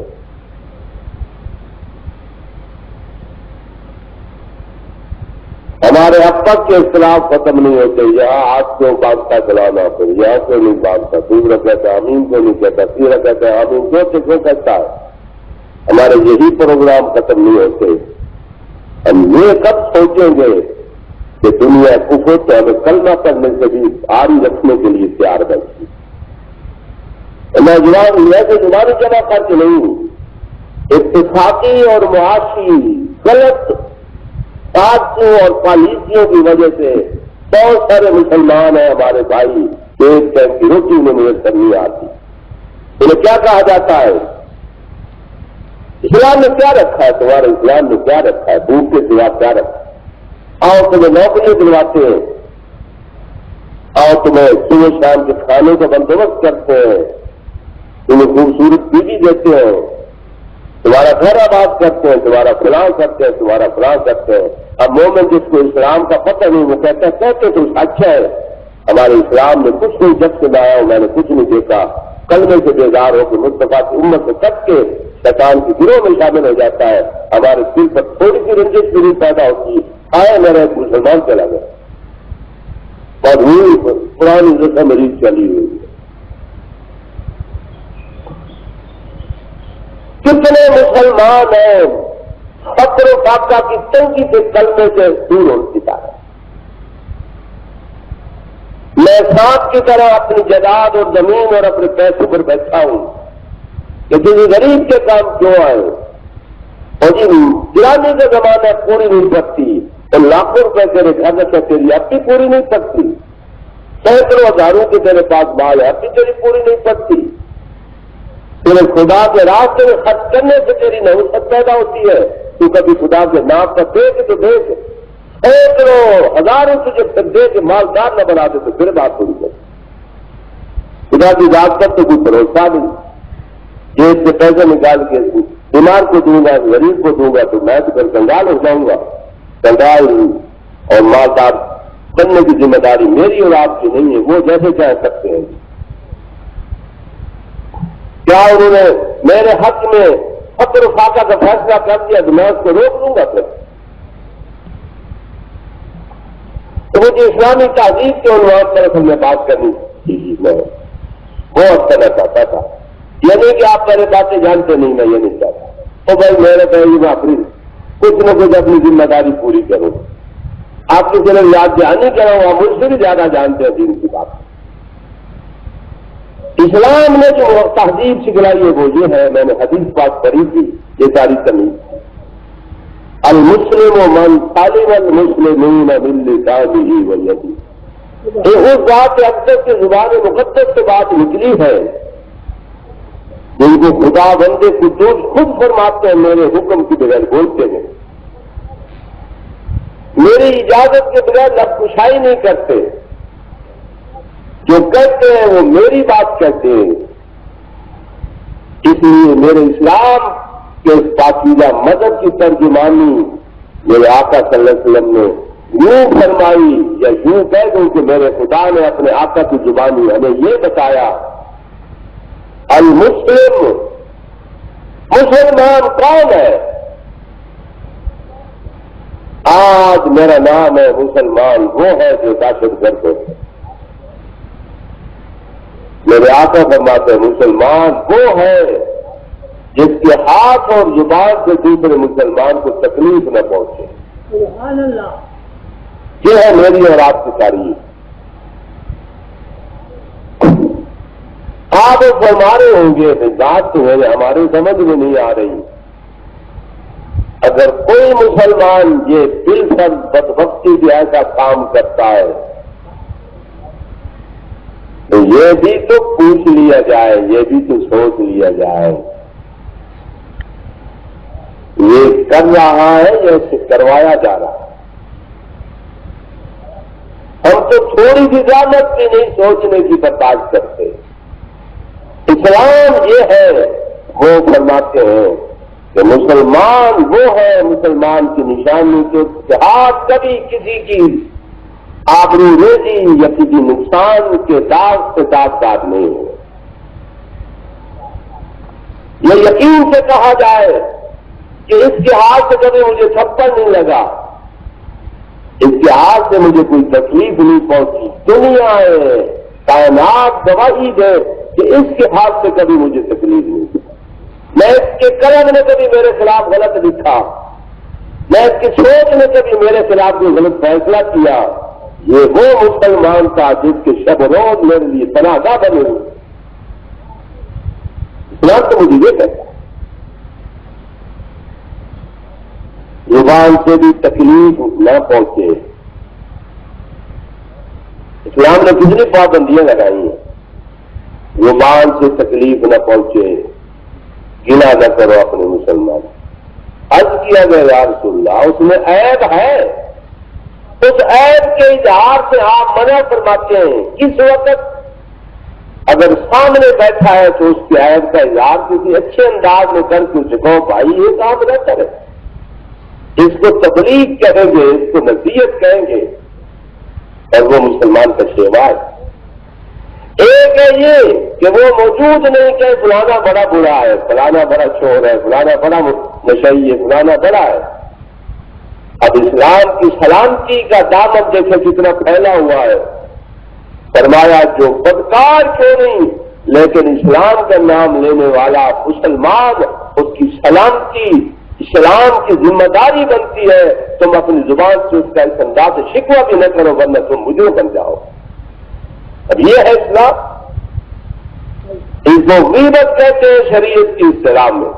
ہمارے اب تک کے اختلاف ختم نہیں ہوتے. یہاں ہاتھ کیوں باندھتا چلانا، پھر یہاں کو نہیں باندھتا، دوسرا کہتا ہے امین کو نہیں کہتا، تیسرا کہتا ہے امین کیوں کہتا ہے. ہمارے یہی پروگرام ختم نہیں ہوتے. ہم یہ کب سوچیں گے کہ دنیا کفر تو ہمیں کلمہ پڑھنے سے بھی آری رکھنے کے لیے تیار بیٹھی. میں ایسے زبانی جمع کر کے نہیں ہوں. اتفاقی اور معاشی غلط سازشوں اور پالیسیوں کی وجہ سے بہت سارے مسلمان ہیں ہمارے بھائی، ایک ٹائم کی روٹی انہیں میسر نہیں آتی. انہیں کیا کہا جاتا ہے؟ اسلام نے کیا رکھا ہے؟ تمہارے اسلام نے کیا رکھا ہے؟ بھوک کے سوا کیا رکھا ہے؟ آؤ تمہیں نوکریاں دلواتے ہیں، آؤ تمہیں صبح شام کے کھانے کا بندوبست کرتے ہیں، تمہیں خوبصورت بیوی دیتے ہیں، تمہارا گھر آباد کرتے ہیں، تمہارا فلاں کرتے ہیں، تمہارا فلاں کرتے ہیں. اب مومن جس کو اسلام کا پتہ نہیں وہ کہتے تم اچھا ہے. ہمارے اسلام نے کچھ نہیں جب سے لایا ہوں، میں نے کچھ نہیں دیکھا. کلمے سے بیدار ہو کے مصطفیٰ کی امت سے کٹ کے شیطان کی گروہ میں شامل ہو جاتا ہے. ہمارے دل پر تھوڑی سی رنجش بھی پیدا ہوتی ہے. آئے میرا ایک مسلمان چلا گیا اور پرانی رسم مریض چلی ہوئی ہے. کتنے مسلمان ہیں فقر و فاقہ کی تنگی کے کلمے سے دور ہو چکا ہے. میں سانپ کی طرح اپنی جائیداد اور زمین اور اپنے پیسے پر بیٹھا ہوں کہ کسی غریب کے کام کیوں آئے. اور جی گرانی کا زمانہ پوری نہیں پکتی تو لاکھوں روپے تیرے گھر رکھے تیری اب بھی پوری نہیں پکتی. سینکڑوں ہزاروں کے تیرے پاس مال ہے اب بھی تیری پوری نہیں پکتی. تیرے خدا کے راستے میں خرچ کرنے سے تیری نحوست پیدا ہوتی ہے. تو کبھی خدا کے نام پر دیکھ تو دیکھ سینکڑوں ہزاروں سے جب تک دے کے مالدار نہ بنا دے تو پھر بات پوری کر. خدا کی ذات پر تو کوئی بھروسہ نہیں. جیب سے پیسے نکال کے بیمار کو دوں گا، غریب کو دوں گا تو میں تو پھر کنگال ہو جاؤں گا. کنگال اور مالدار بننے کی ذمہ داری میری اور آپ کی نہیں ہے. وہ جیسے چاہ سکتے ہیں. کیا انہوں نے میرے حق میں فقر و فاقہ کا فیصلہ کر دیا تو میں اس کو روک لوں گا پھر؟ تو مجھے اسلامی تہذیب کے عنوان پر اصل میں بات کرنی تھی. میں بہت کرنا چاہتا تھا. یہ نہیں کہ آپ میرے باتیں جانتے نہیں، میں یہ نہیں چاہتا. تو بھائی میرے پہلے میں اپنی کچھ نہ کچھ اپنی ذمہ داری پوری کروں. آپ کی صرف یاد دہانی کراؤں، آپ مجھ سے بھی زیادہ جانتے ہیں دین کی بات. اسلام نے جو تہذیب سکھلائی ہے وہ یہ ہے، میں نے حدیث پاک پڑھی تھی، یہ ساری تمیز المسلم من سالم المسلمین من لسانہ ویدہ، یہ اس ذات اقدس کی زبان مقدس سے بات نکلی ہے جن کو خدا بندے قدوس خود فرماتے ہیں میرے حکم کے بغیر بولتے ہیں، میری اجازت کے بغیر لب کشائی نہیں کرتے، جو کہتے ہیں وہ میری بات کہتے ہیں۔ اس لیے میرے اسلام کے اس پاکیزہ مذہب کی ترجمانی میرے آقا صلی اللہ علیہ وسلم نے یوں فرمائی، یا یوں کہہ دوں کہ میرے خدا نے اپنے آقا کی زبانی ہمیں یہ بتایا، المسلم، مسلمان کون ہے؟ آج میرا نام ہے مسلمان، وہ ہے جو دہشت گرد ہے۔ میرے آقا فرماتے ہیں مسلمان وہ ہے جس کے ہاتھ اور زبان سے دوسرے مسلمان کو تکلیف نہ پہنچے۔ سبحان اللہ۔ یہ ہے میری اور آپ کی تاریخ۔ آپ فرما رہے ہوں گے بات تو ہے ہماری سمجھ میں نہیں آ رہی، اگر کوئی مسلمان یہ بالفرض بدبختی سے ایسا کام کرتا ہے تو یہ بھی تو پوچھ لیا جائے، یہ بھی تو سوچ لیا جائے یہ کر رہا ہے یا اسے کروایا جا رہا ہے۔ ہم تو تھوڑی سی زیادت بھی نہیں سوچنے کی برداشت کرتے۔ اسلام یہ ہے، وہ فرماتے ہیں کہ مسلمان وہ ہے، مسلمان کی نشانی کے ہاتھ کبھی کسی کی آبرو ریزی یا کسی نقصان کے داغ سے داغدار نہیں ہو۔ یہ یقین سے کہا جائے کہ اس کے ہاتھ سے کبھی مجھے تھپڑ نہیں لگا، اس کے ہاتھ سے مجھے کوئی تکلیف نہیں پہنچی، دنیا کائنات گواہی دے کہ اس کے ہاتھ سے کبھی مجھے تکلیف نہیں ہوئی، میں اس کے قلم نے کبھی میرے خلاف غلط لکھا، میں اس کی سوچ نے کبھی میرے خلاف کوئی غلط فیصلہ کیا، یہ وہ مسلمان تھا جس کے شب روز میرے لیے پناہ گاہ بنے ہوئے۔ اسلام تو مجھے یہ کہتا ہے زبان سے بھی تکلیف نہ پہنچے۔ اسلام نے کتنی پابندیاں لگائی ہیں، زبان سے تکلیف نہ پہنچے، گلا نہ کرو اپنے مسلمان۔ عرض کیا گیا یا رسول اللہ اس میں عیب ہے، اس عیب کے اظہار سے آپ منع فرماتے ہیں۔ کس وقت اگر سامنے بیٹھا ہے تو اس کے عیب کا اظہار کسی اچھے انداز میں کر کے اسے کہو بھائی یہ کام نہ کرے، اس کو تبلیغ کہیں گے، اس کو نصیحت کہیں گے، اور وہ مسلمان کا شیوا ہے۔ ایک ہے یہ کہ وہ موجود نہیں کہ فلانا بڑا برا ہے، فلانا بڑا چور ہے، فلانا بڑا نشئی ہے، فلانا بڑا ہے۔ اب اسلام کی سلامتی کا دامن دیکھے کتنا پھیلا ہوا ہے، فرمایا جو بدکار کیوں نہیں لیکن اسلام کا نام لینے والا مسلمان، اس کی سلامتی اسلام کی ذمہ داری بنتی ہے، تم اپنی زبان سے اس کا اس انداز سے شکوہ بھی نہ کرو ورنہ تم مجرم بن جاؤ۔ اب یہ ہے اسلام، اس کو غیبت کہتے ہیں شریعت کی اصطلاح میں۔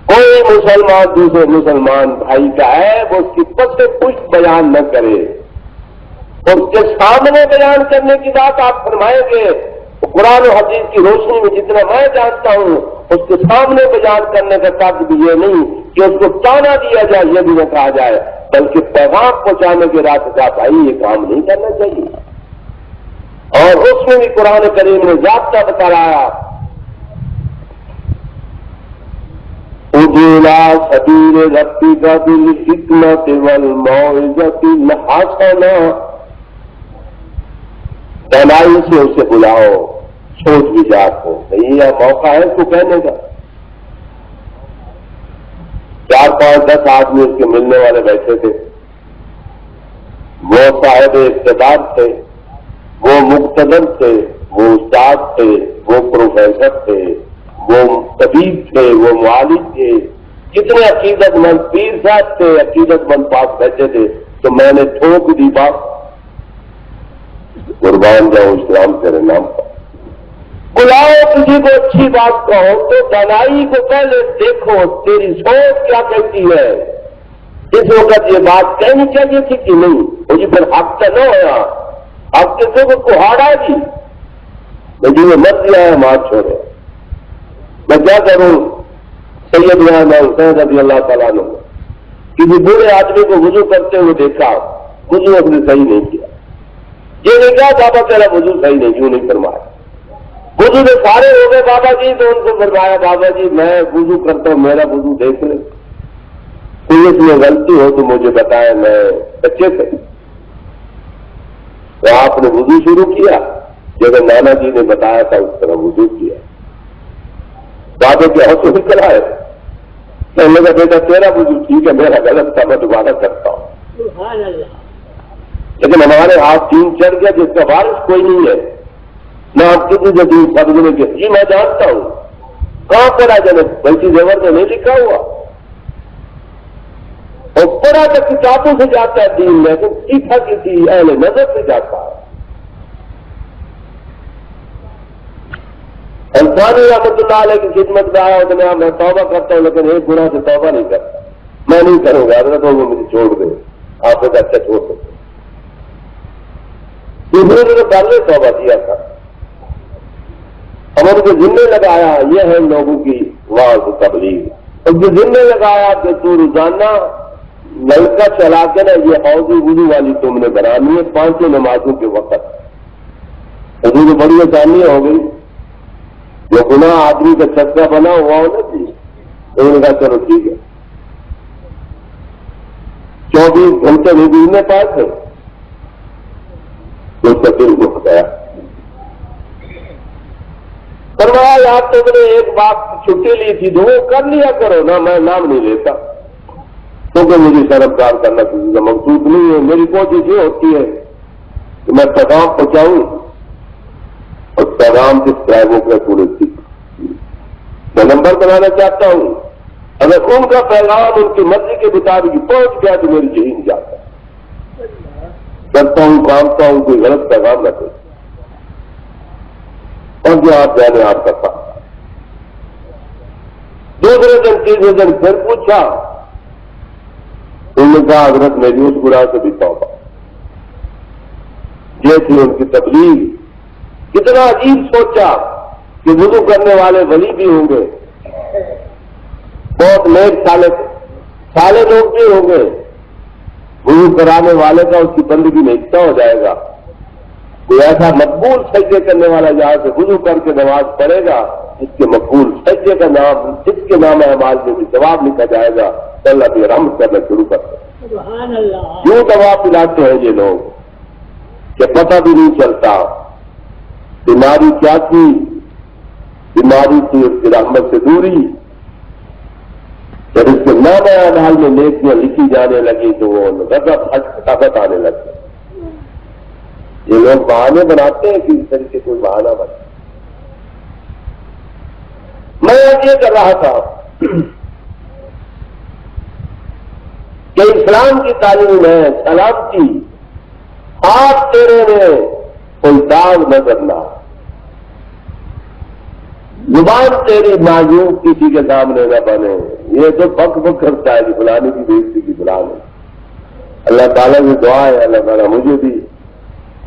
کوئی مسلمان دوسرے مسلمان بھائی کا عیب اس کی پس پشت بیان نہ کرے، اس کے سامنے بیان کرنے کی بات آپ فرمائیں گے، قرآن و حدیث کی روشنی میں جتنا میں جانتا ہوں اس کے سامنے بیان کرنے کا ترتیب یہ نہیں کہ اس کو تانا دیا جائے، یہ بھی نہ کہا جائے، بلکہ پیغام پہنچانے کے راستے کا بھائی یہ کام نہیں کرنا چاہیے۔ اور اس میں بھی قرآن کریم نے ضابطہ بتایا، ادعو سبیل ربک بالحکمۃ والموعظۃ الحسنہ، دانائی سے اسے بلاؤ، سوچ وچار کو، یہ موقع ہے اس کو کہنے کا۔ 4 5 10 آدمی اس کے ملنے والے بیٹھے تھے، وہ صاحب اقتدار تھے، وہ مقتدر تھے، وہ استاد تھے، وہ پروفیسر تھے، وہ طبیب تھے، وہ معالج تھے، جتنے عقیدت مند پیر صاحب تھے، عقیدت مند پاس بیٹھے تھے، تو میں نے ٹھوک دی بات، قربان جاؤ اسلام تیرے نام پر۔ بلاؤ کسی کو اچھی بات کہو تو دانائی کو پہلے دیکھو تیری سوچ کیا کہتی ہے. اس وقت یہ بات کہنی چاہیے تھی کہ نہیں؟ مجھے پھر حق تو نہ ہوا. اب کسی کو کہاڑا جی مجھے یہ مرضی آیا مار چھوڑے. میں کیا کروں؟ سیدنا حسین رضی اللہ تعالیٰ نے کسی بوڑھے آدمی کو وضو کرتے ہوئے دیکھا, وضو اس نے صحیح نہیں کیا. یہ نہیں کہا بابا تیرا وضو صحیح نہیں, کیوں نہیں فرمایا. وضو میں سارے ہو گئے بابا جی, تو ان کو فرمایا بابا جی میں وضو کرتا ہوں, میرا وضو دیکھ لیں, کوئی اس میں غلطی ہو تو مجھے بتائیں, میں بچے تھے. تو آپ نے وضو شروع کیا, جیسے نانا جی نے بتایا تھا اس طرح وضو کیا. بابے کے ہاتھوں نکل آئے, کہنے لگا بیٹا تیرا وضو ٹھیک ہے, میرا غلط تھا, میں دوبارہ کرتا ہوں. سبحان اللہ. لیکن ہمارے ہاتھ تین چڑھ گیا جس کا وارث کوئی نہیں ہے. نہ آپ کسی سے دور سمجھنے کے جی میں جانتا ہوں کہاں پڑا جنت بلکہ زبر میں نہیں لکھا ہوا, اور پڑا تو کتابوں سے جاتا ہے دین, لیکن سیکھا کسی اہل نظر سے جاتا ہے. انسانی رحمۃ اللہ علیہ کی خدمت میں آیا کہ میں توبہ کرتا ہوں لیکن ایک گناہ سے توبہ نہیں کرتا, میں نہیں کروں گا, حضرت وہ مجھے چھوڑ دے, آپ ایک اچھا چھوڑ سکتے. دوسرے نے پہلے توبہ کیا تھا, ہم ان کو ذمہ لگایا, یہ ہے لوگوں کی واعظ و تبلیغ. اور جو ذمہ لگایا کہ تو روزانہ نلکا چلا کے نا یہ حوض وضو والی تم نے بنانی ہے 5 نمازوں کے وقت. حضور بڑی آسانی ہو گئی, جو گناہ آدمی کا چھکا بنا ہوا ہو نا جی, انہوں نے کہا چلو ٹھیک ہے, 24 گھنٹے نہیں گزرنے پائے تھے تو تبدیل ہو گیا. فرمایا یار تو میں نے ایک بات چھٹی لی تھی تو وہ کر لیا کرو نا, میں نام نہیں لیتا کیونکہ مجھے شرمگار کرنا کسی کا مقصود نہیں ہے. میری کوشش یہ ہوتی ہے کہ میں پیغام پہنچاؤں, اور پیغام کے ٹائموں کا پورے سیکھ میں نمبر بنانا چاہتا ہوں. اگر ان کا پیغام ان کی مرضی کے مطابق پہنچ گیا تو میری ذہن جاتا ہے, کرتا ہوں کامتا ہوں, کوئی غلط پیغام نہ دے. اور جو آپ جانے آپ کا کام. دوسرے دن تیسرے دن پھر پوچھا, انہوں نے کہا حضرت میری اس گناہ سے بھی توبہ. جیسے ان کی تبلیغ کتنا عجیب سوچا کہ وضو کرنے والے ولی بھی ہوں گے, بہت نیک سالے لوگ بھی ہوں گے, وضو کرانے والے کا اس کی بندگی میں حصہ ہو جائے گا. کوئی ایسا مقبول سجدے کرنے والا جہاں سے وضو کر کے نماز پڑھے گا جس کے مقبول سجدے کا نام, جس کے نام اعمال میں بھی ثواب لکھا جائے گا, تو اللہ بھی رحمت کرنا شروع کرتے ہیں. سبحان اللہ. یوں دوا پلاتے ہیں یہ لوگ کہ پتہ بھی نہیں چلتا بیماری کیا تھی. بیماری تھی اس کی رحمت سے دوری. جب اس کے نام اعمال میں نیکیاں لکھی جانے لگی تو وہ غضب خطابت آنے لگے. یہ لوگ بہانے بناتے ہیں کہ اس طرح سے کوئی بہانہ بنا. میں یہ کر رہا تھا کہ اسلام کی تعلیم ہے سلامتی, ہاتھ تیرے میں کوئی داغ نظر نہ, زبان تیری معیوب کسی کے سامنے نہ بنے. یہ تو بک بک کرتا ہے کہ فلانے کی بےزتی کی فلانے. اللہ تعالیٰ کی دعا ہے اللہ تعالیٰ مجھے بھی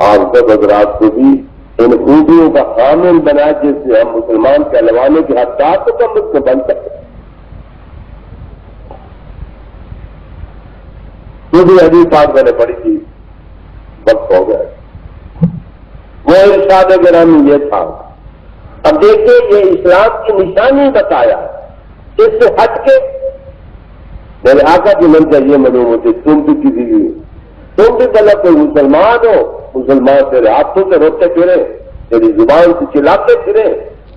آپ سب حضرات کو بھی ان خوبیوں کا حامل بنا جس سے ہم مسلمان کہلوانے کے حقدار تو کم اس کو بن سکتے. دوسری حدیث پاک میں نے پڑھی تھی, وقت ہو گیا. وہ ارشاد گرامی یہ تھا. اب دیکھیے یہ اسلام کی نشانی بتایا, اس سے ہٹ کے میرے آقا کی من کا یہ معلوم ہوتی تم بھی کسی کی, تم بھی غلط کوئی مسلمان ہو, مسلمان تیرے ہاتھوں سے روتے پھرے, تیری زبان سے چلاتے پھرے,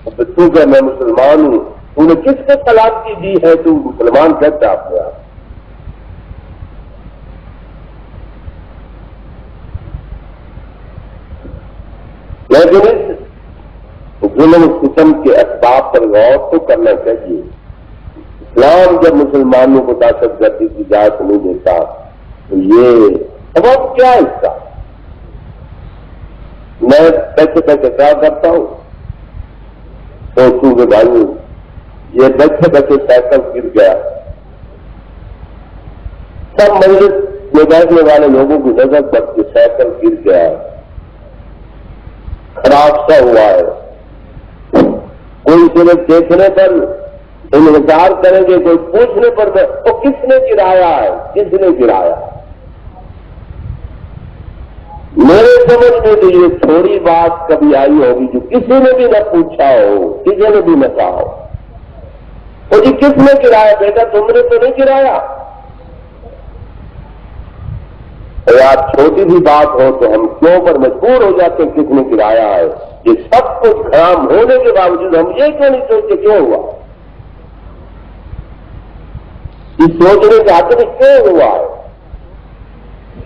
تو کہ میں مسلمان ہوں, تو نے کس کو سلامتی دی ہے, تو مسلمان کہتا اپنے آپ. لیکن اس ظلم قسم کے اسباب پر غور تو کرنا چاہیے. اسلام جب مسلمانوں کو دہشت گردی کی اجازت نہیں دیتا تو یہ سبب کیا ہے اس کا؟ میں پیسے کیا کرتا ہوں سوچوں کہ بھائی یہ بیٹھے بیٹھے سائیکل گر گیا. سب مجلس میں بیٹھنے والے لوگوں کی نظر پر کہ سائیکل گر گیا ہے، خراب سا ہوا ہے. کوئی صرف دیکھنے پر انتظار کریں گے، کوئی پوچھنے پر تو کس نے گرایا ہے، کس نے گرایا. میرے سمجھ میں تو یہ تھوڑی بات کبھی آئی ہوگی جو کسی نے بھی نہ پوچھا ہو، کسی نے بھی نہ کہا ہو تو جی کس نے گرایا بیٹا، تم نے تو نہیں گرایا. یار چھوٹی بھی بات ہو تو ہم کیوں پر مجبور ہو جاتے ہیں کس نے گرایا ہے. یہ سب کچھ خراب ہونے کے باوجود ہم یہ کیوں نہیں سوچتے کیوں ہوا، یہ سوچنے کے حق میں کیوں ہوا ہے،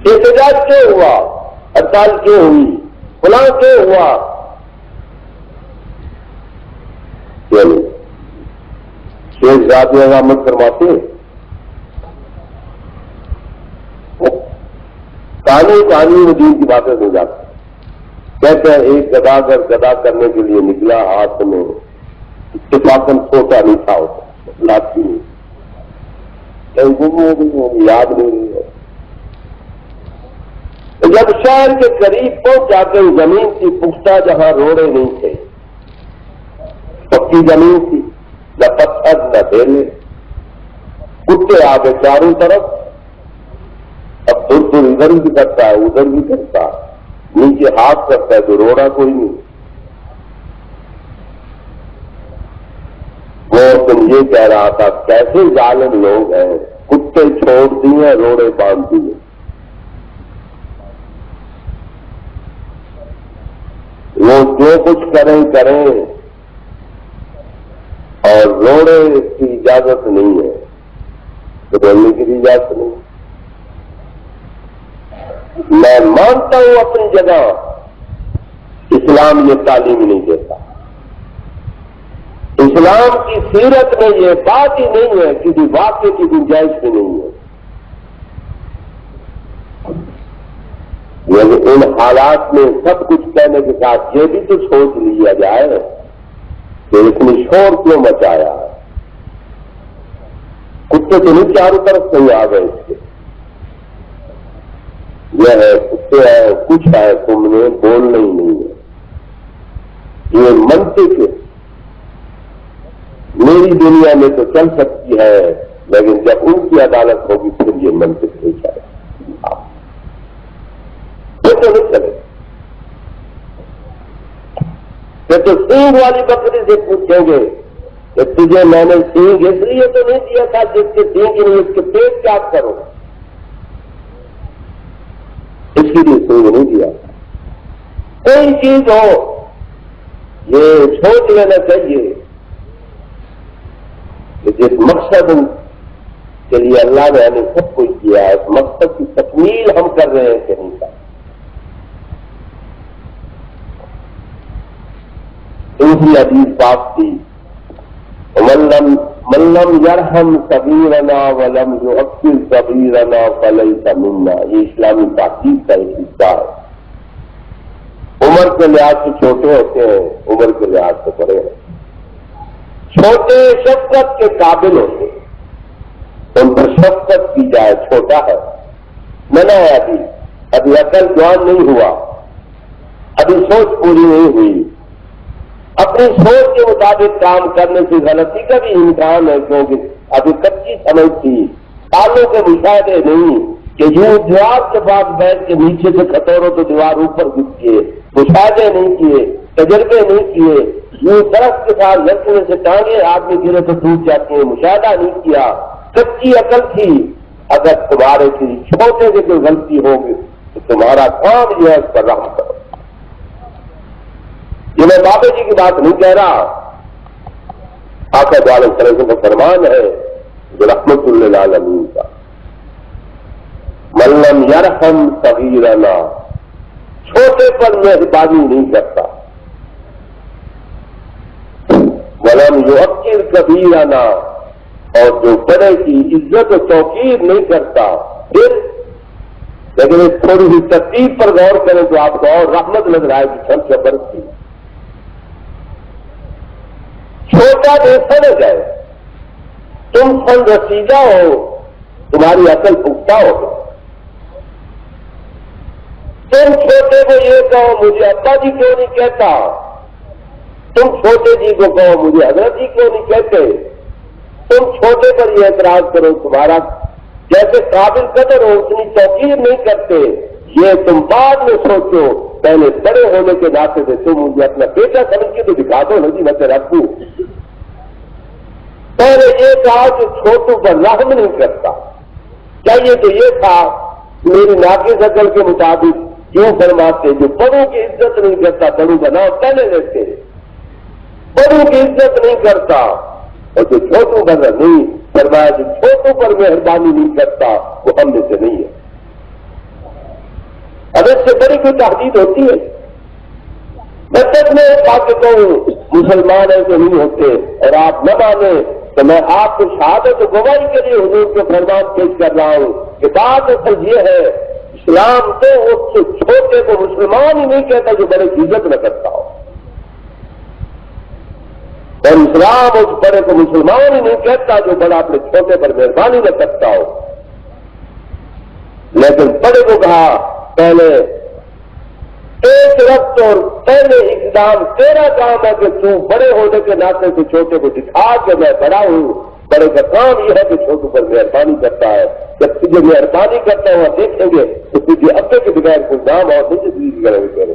احتجاج کیوں ہوا، ہڑتال کیوں ہوئی، فلاں کیوں ہوا. شیخ زادی احمد فرماتے کہانی میں دین کی باتیں ہو جاتی. کہتے ہیں ایک گداگر گدا کرنے کے لیے نکلا، ہاتھ میں اتفاقاً سوٹا نہیں تھا، لاٹھی یاد نہیں رہی. جب شہر کے قریب پہنچ جاتے زمین کی پختہ جہاں روڑے نہیں تھے، پکی زمین تھی، نہ پتھر نہ ڈھیلے، کتے آ گئے چاروں طرف. اب دور ادھر بھی کرتا ہے ادھر بھی کرتا ہے، نیچے ہاتھ کرتا ہے تو روڑا کوئی نہیں. وہ تم یہ کہہ رہا تھا کیسے ظالم لوگ ہیں، کتے چھوڑ دیے روڑے باندھ دیے. وہ جو کچھ کریں اور روڑے کی اجازت نہیں ہے تو بولنے کی بھی اجازت نہیں. میں مانتا ہوں اپنی جگہ اسلام یہ تعلیم نہیں دیتا، اسلام کی سیرت میں یہ بات ہی نہیں ہے، کسی واقعے کی گنجائش بھی نہیں ہے. لیکن ان حالات میں سب کچھ کہنے کے ساتھ یہ بھی تو سوچ لیا جائے کہ اس نے شور کیوں مچایا ہے. کتے تو نہیں چاروں طرف سے آ گئے اس کے، یہ ہے کتے ہے کچھ ہے تم نے بولنا ہی نہیں ہے. یہ منطق میری دنیا میں تو چل سکتی ہے لیکن جب ان کی عدالت ہوگی پھر یہ منطق نہیں چلے گا، تو نہیں چلے. یہ تو سینگ والی بکری سے پوچھیں گے کہ تجھے میں نے سینگ اس لیے تو نہیں دیا تھا جس کے سینگ نہیں اس کے پیٹ کیا کرو، اس کے لیے سینگ نہیں دیا. کوئی چیز ہو یہ سوچ لینا چاہیے کہ جس مقصد کے لیے اللہ نے ہمیں سب کچھ کیا ہے اس مقصد کی تکمیل ہم کر رہے ہیں کہ نہیں کر. دوسری حدیث بات تھی ملم یرحم صغیرنا ولم یعقل صغیرنا فلیس منا. یہ اسلامی تحقیق کا ایک حصہ ہے. عمر کے لحاظ سے چھوٹے ہوتے ہیں، عمر کے لحاظ سے بڑے ہیں. چھوٹے شفقت کے قابل ہوتے ہیں، ان پر شفقت کی جائے. چھوٹا ہے منع ہے، ابھی عقل جوان نہیں ہوا، ابھی سوچ پوری نہیں ہوئی. اپنی سوچ کے مطابق کام کرنے سے غلطی کا بھی امکان ہے کیونکہ ابھی کچی سمجھ تھی، سالوں کے مشاہدے نہیں کہ یوں دیوار کے پاس بیٹھ کے نیچے سے کھٹورو تو دیوار اوپر گرتی ہے، مشاہدے نہیں کیے، تجربے نہیں کیے. یوں درخت کے ساتھ لڑکنے سے ٹانگیں آدمی گرے تو ٹوٹ جاتی ہیں، مشاہدہ نہیں کیا، کچی عقل تھی. اگر تمہارے کسی چھوٹے سے کوئی غلطی ہوگی تو تمہارا کام یہ ہے اس پر رحم کرو. یہ میں بابے جی کی بات نہیں کہہ رہا، آقا صلی اللہ علیہ وسلم کا فرمان ہے جو رحمت للعالمین کا. من لم یرحم صغیرنا، چھوٹے پر مہربانی نہیں کرتا، ولم یعقر کبیرنا، اور جو بڑے کی عزت و توقیر نہیں کرتا. پھر لیکن اس تھوڑی سی ترتیب پر غور کریں تو آپ کو اور رحمت نظر آئے گی. چھم سے برستی چھوٹا بے سمجھ ہے، تم سن رسیدہ ہو، تمہاری عقل پختہ ہو. تم چھوٹے کو یہ کہو مجھے ابا جی کیوں نہیں کہتا، تم چھوٹے جی کو کہو مجھے حضرت جی کیوں نہیں کہتے. تم چھوٹے پر یہ اعتراض کرو تمہارا جیسے قابل قدر ہو اتنی توقیر نہیں کرتے. یہ تم بعد میں سوچو، پہلے بڑے ہونے کے ناطے سے تم مجھے اپنا بیٹا سمجھ کے تو دکھا دو نا جی میں تیرا ابو. پہلے یہ کہا کہ چھوٹوں پر رحم نہیں کرتا، چاہیے تو یہ تھا میری ناقص عقل کے مطابق یوں فرماتے جو بڑوں کی عزت نہیں کرتا بڑوں کا نام پہلے لیتے، بڑوں کی عزت نہیں کرتا اور جو چھوٹوں پر نہیں فرمایا جو چھوٹوں پر مہربانی نہیں کرتا وہ ہم میں سے نہیں ہے. اب اس سے بڑی کوئی تحدید ہوتی ہے؟ میں سچ میں کہوں مسلمان ایسے نہیں ہوتے اور آپ نہ مانیں تو میں آپ کو شہادت و گواہی کے لیے حضور کے فرمان پیش کر رہا ہوں کہ بات اصل یہ ہے اسلام تو اس سے چھوٹے کو مسلمان ہی نہیں کہتا جو بڑے کی عزت نہ کرتا ہو، اور اسلام اس بڑے کو مسلمان ہی نہیں کہتا جو بڑا اپنے چھوٹے پر مہربانی نہ کرتا ہو. لیکن بڑے کو کہا پہلے ایک رفت اور پہلے اقدام تیرا کام ہے کہ تو بڑے ہونے کے ناطے سے چھوٹے کو دکھا کہ میں بڑا ہوں. بڑے کا کام یہ ہے کہ چھوٹوں پر مہربانی کرتا ہے. جب تجھے مہربانی کرتا ہوا دیکھیں گے تو تجھے ابے کے بغیر کوئی نام اور مجھے چیز کریں گے.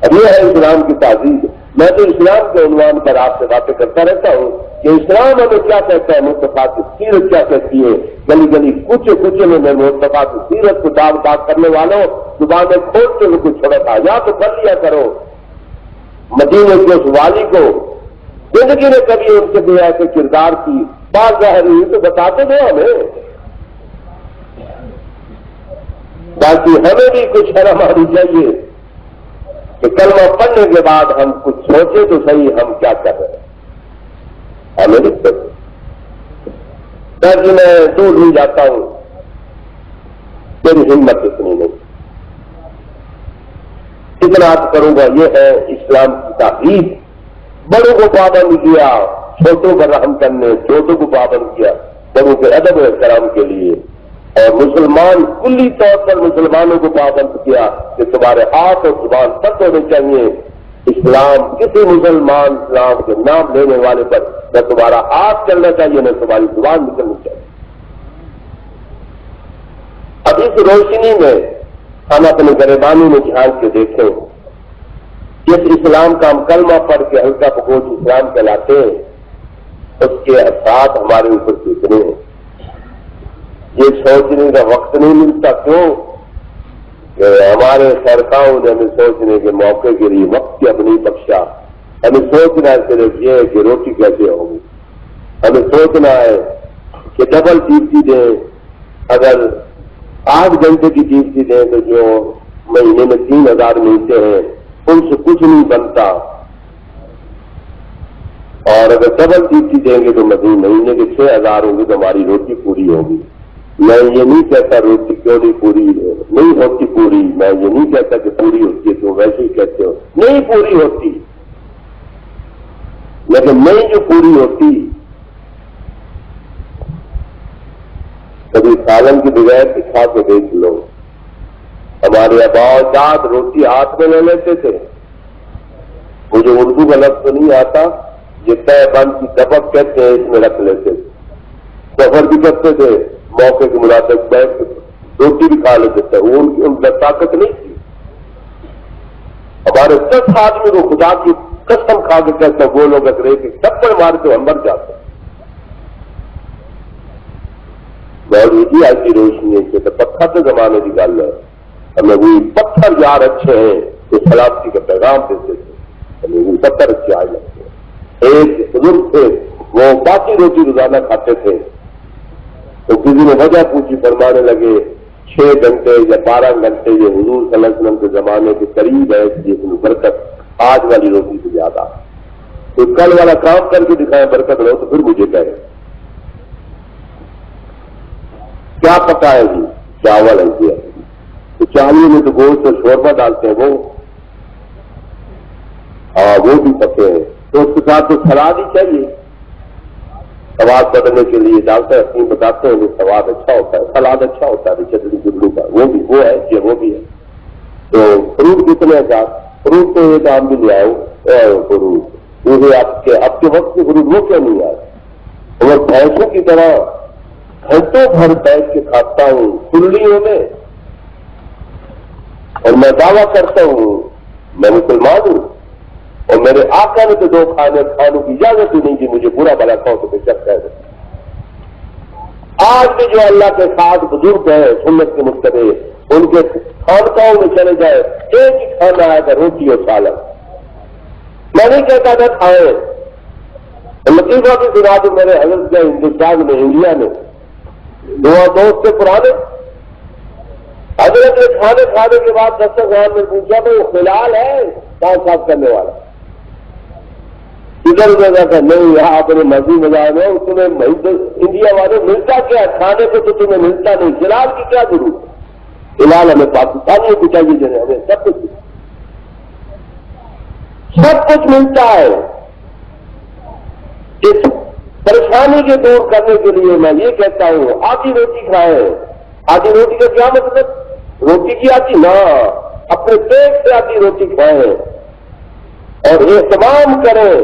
اب یہ ہے اسلام کی تہذیب. میں تو اسلام کے عنوان پر آپ سے باتیں کرتا رہتا ہوں کہ اسلام ہمیں کیا کہتا ہے، مصطفیٰ کی سیرت کیا کہتی ہے. گلی گلی کچے کچے میں مصطفیٰ کی سیرت کو داغ داغ کرنے والوں زبانیں کھول کے ان کو چھوڑا تھا. یا تو کر لیا کرو مدینے کے اس والی کو زندگی نے کبھی ان کے بھی ایسے کردار کی بات ظاہر ہوئی تو بتاتے دو ہمیں. باقی ہمیں بھی کچھ شرم آنی چاہیے کہ کلمہ پڑھنے کے بعد ہم کچھ سوچے تو صحیح ہم کیا کر رہے ہیں. ہمیں نہیں سکتے میں دور نہیں جاتا ہوں، میری ہمت اتنی نہیں. اتنا کروں گا یہ ہے اسلام کی تہذیب. بڑوں کو پابند کیا چھوٹوں پر رحم کرنے، چھوٹوں کو پابند کیا بڑوں کے ادب و احترام کے لیے، اور مسلمان کلی طور پر مسلمانوں کو پابند کیا کہ تمہارے ہاتھ اور زبان بند ہونے چاہیے. اسلام کسی مسلمان اسلام کے نام لینے والے پر نہ تمہارا ہاتھ چلنا چاہیے نہ تمہاری زبان نکلنی چاہیے. اب اس روشنی میں ہم اپنے گریبانی میں جھانک کے دیکھیں جس اسلام کا ہم کلمہ پڑھ کے ہلکا پگوش اسلام کہلاتے ہیں اس کے اثرات ہمارے اوپر کتنے ہیں. یہ سوچنے کا وقت نہیں ملتا کیوں کہ ہمارے سرکاروں نے ہمیں سوچنے کے موقع کے لیے وقت کی اب نہیں بخشا. ہمیں سوچنا ہے صرف یہ ہے کہ روٹی کیسے ہوگی. ہمیں سوچنا ہے کہ ڈبل ڈیوٹی دیں. اگر 8 گھنٹے کی ڈیوٹی دیں تو جو مہینے میں 3000 ملتے ہیں ان سے کچھ نہیں بنتا، اور اگر ڈبل ڈیوٹی دیں گے تو مہینے کے 6000 ہوں گے تو ہماری روٹی پوری ہوگی. میں یہ نہیں کہتا روٹی کیوں نہیں پوری نہیں ہوتی پوری، میں یہ نہیں کہتا کہ پوری ہوتی ہے تو ویسے ہی کہتے ہو نہیں پوری ہوتی، لیکن نہیں جو پوری ہوتی کبھی سالن کے بغیر دکھا کے دیکھ لو. ہمارے آبا اجداد روٹی ہاتھ میں لے لیتے تھے. مجھے اردو کا لفظ تو نہیں آتا، یہ طے بند کی دبک کہتے ہیں اس میں رکھ لیتے تھے. سفر بھی کرتے تھے موقع کے مناسب بیٹھ روٹی بھی کھا لیتے تھے. ان کا طاقت نہیں تھی. ہمارے 10 آدمی کو خدا کی قسم کھا کے کہتا وہ لوگ اگر ایک تھپڑ مار کے ہم مر جاتے. جی آج کی روشنی ہے کہ پتھر کے زمانے کی گل ہے. ہمیں وہی پتھر یار اچھے ہیں جو سلامتی کا پیغام دیتے تھے. ہمیں وہی پتھر اچھے آئے لگتے ہیں. ایک بزرگ تھے وہ باقی روٹی روزانہ کھاتے تھے تو کسی نے وجہ پوچھی، فرمانے لگے 6 گھنٹے یا 12 گھنٹے یہ حضور صلی اللہ علیہ وسلم کے زمانے کے قریب ہے جس میں برکت آج والی روٹی سے زیادہ. تو کل والا کام کر کے دکھائیں برکت رہو تو پھر مجھے کہے کیا پکا ہے جی چاول ہے جی. تو چاول میں تو گوشت اور شوربہ ڈالتے ہیں وہ بھی پکے ہیں. تو اس کے ساتھ تو سلاد ہی چاہیے سواد بدلنے کے لیے. ڈاکٹر حکیم بتاتے ہیں کہ سواد اچھا ہوتا ہے, سلاد اچھا ہوتا ہے چٹنی گلو کا, وہ ہے یہ وہ بھی ہے. تو فروٹ کتنے کا فروٹ تو ایک آم بھی لے آؤ فروٹ یہ آپ کے وقت کی فروٹ وہ کیا نہیں آئے. اور بھینسوں کی طرح گھنٹوں بھر بیٹھ کے کھاتا ہوں سلیوں میں, اور میں دعویٰ کرتا ہوں میں مسلمان ہوں, اور میرے آقا نے تو دو کھانوں کی اجازت ہی نہیں دی مجھے برا بھلا کھاؤ تو بے شک کہہ دے. آج بھی جو اللہ کے خاص بزرگ ہیں سنت کے متبع ان کے خانقاہوں میں چلے جائے ایک ہی کھانا آئے گا روٹی اور سالن. میں نہیں کہتا تھا کھائے, لطیفہ بھی سنا دوں میرے حضرت کے ہندوستان میں انڈیا میں دو دوست سے پرانے حضرت نے کھانے کے بعد دسترخوان میں پوچھا تو وہ خلال ہے کام صاف کرنے والا. ادھر ادھر کا نہیں یہاں اپنے مرضی میں جائے گا تمہیں انڈیا والے ملتا کیا کھانے کو تو تمہیں ملتا نہیں, خلال کی کیا ضرورت ہے. خلال ہمیں پاکستانیوں کو چاہیے جنہیں ہمیں سب کچھ ملتا ہے. اس پریشانی کے دور کرنے کے لیے میں یہ کہتا ہوں آدھی روٹی کھائیں. آدھی روٹی کا کیا مطلب, روٹی کی آدھی نہ اپنے پیٹ سے آدھی روٹی کھائیں اور اہتمام کریں.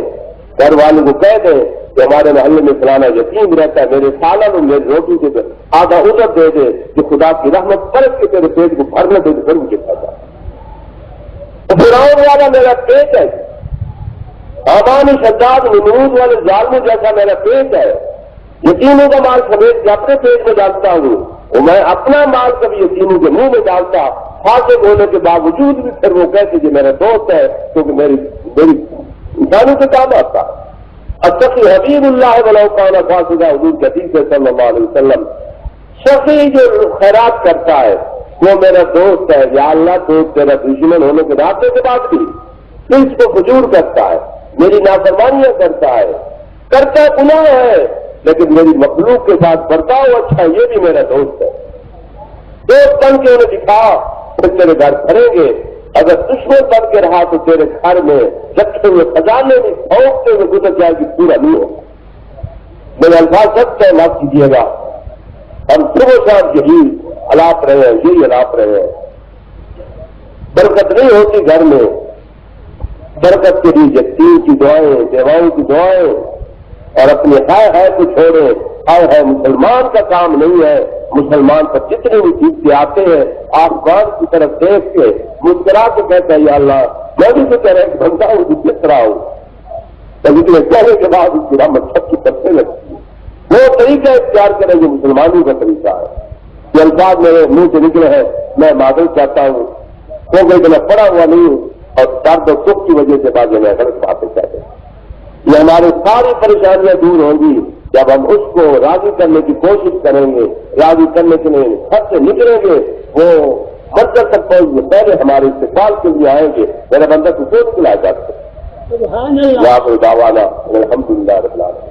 گھر والوں کو کہہ دیں کہ ہمارے محلے میں فلانا یتیم رہتا ہے میرے سالن اور میری روٹی کے آدھا ادھر دے دے کہ خدا کی رحمت پرت کے تیرے پیٹ کو بھرنے دے پھر مجھے کھاتا. فراؤن والا میرا پیٹ ہے, آبانی شداد نمرود والے ظالموں جیسا میرا پیٹ ہے. یتیموں کا مال سمیت کے اپنے پیٹ میں ڈالتا ہوں اور میں اپنا مال کبھی یتیموں کے منہ میں ڈالتا. فاسق ہونے کے باوجود بھی پھر وہ کہتے کہ میرا دوست ہے کیونکہ میری انسانوں کے کام آتا. السقی حبیب اللہ ولو کان فاسقا, حضور کے حدیث ہے صلی اللہ علیہ وسلم. سقی جو خیرات کرتا ہے وہ میرا دوست ہے. یا اللہ دوست تیرا دشمن ہونے کے راستے کے بعد بھی تو اس کو فجور کرتا ہے, میری نافرمانیاں کرتا ہے, کرتا گناہ ہے لیکن میری مخلوق کے ساتھ برتاؤ اچھا, یہ بھی میرا دوست ہے. دوست بن کے انہیں دکھا پھر تیرے گھر بھریں گے. اگر دشمن بن کے رہا تو تیرے گھر میں رکھے ہوئے خزانے بھی پھونکتے ہوئے گزر جائے گی, پورا نہیں ہو. میرے الفاظ سب سے معاف کیجیے گا, ہم صبح شام یہی الاپ رہے ہیں, یہی الاپ رہے ہیں. برکت نہیں ہوتی گھر میں, برکت کے لیے یتیم کی دعائیں, دیواؤں کی دعائیں, اور اپنے ہائے کو چھوڑے. ہائے مسلمان کا کام نہیں ہے. مسلمان پر جتنے بھی چیزیں آتے ہیں آسمان کی طرف دیکھ کے مسکرا کے کہتا ہے یا اللہ میں بھی تو طرح ایک بندہ ہوں جو کس طرح ہوں. لیکن کہنے کے بعد اس کی رحمت سب کی کرنے لگتی ہے. وہ طریقہ اختیار کریں جو مسلمانوں کا طریقہ ہے. یہ الفاظ میرے منہ سے نکلے ہیں, میں معذرت چاہتا ہوں کیونکہ میں پڑا ہوا نہیں ہوں اور درد و سکھ کی وجہ سے بعد میں غلط باتیں کہتے ہیں. یہ ہماری ساری پریشانیاں دور ہوں گی جب ہم اس کو راضی کرنے کی کوشش کریں گے. راضی کرنے کے لیے خط سے نکلیں گے, وہ منزل تک پہنچنے پہلے ہمارے استقبال کے لیے آئیں گے. میرا بندہ کو کوئی نکلا جاتا ہے. الحمد للہ رب العالمین.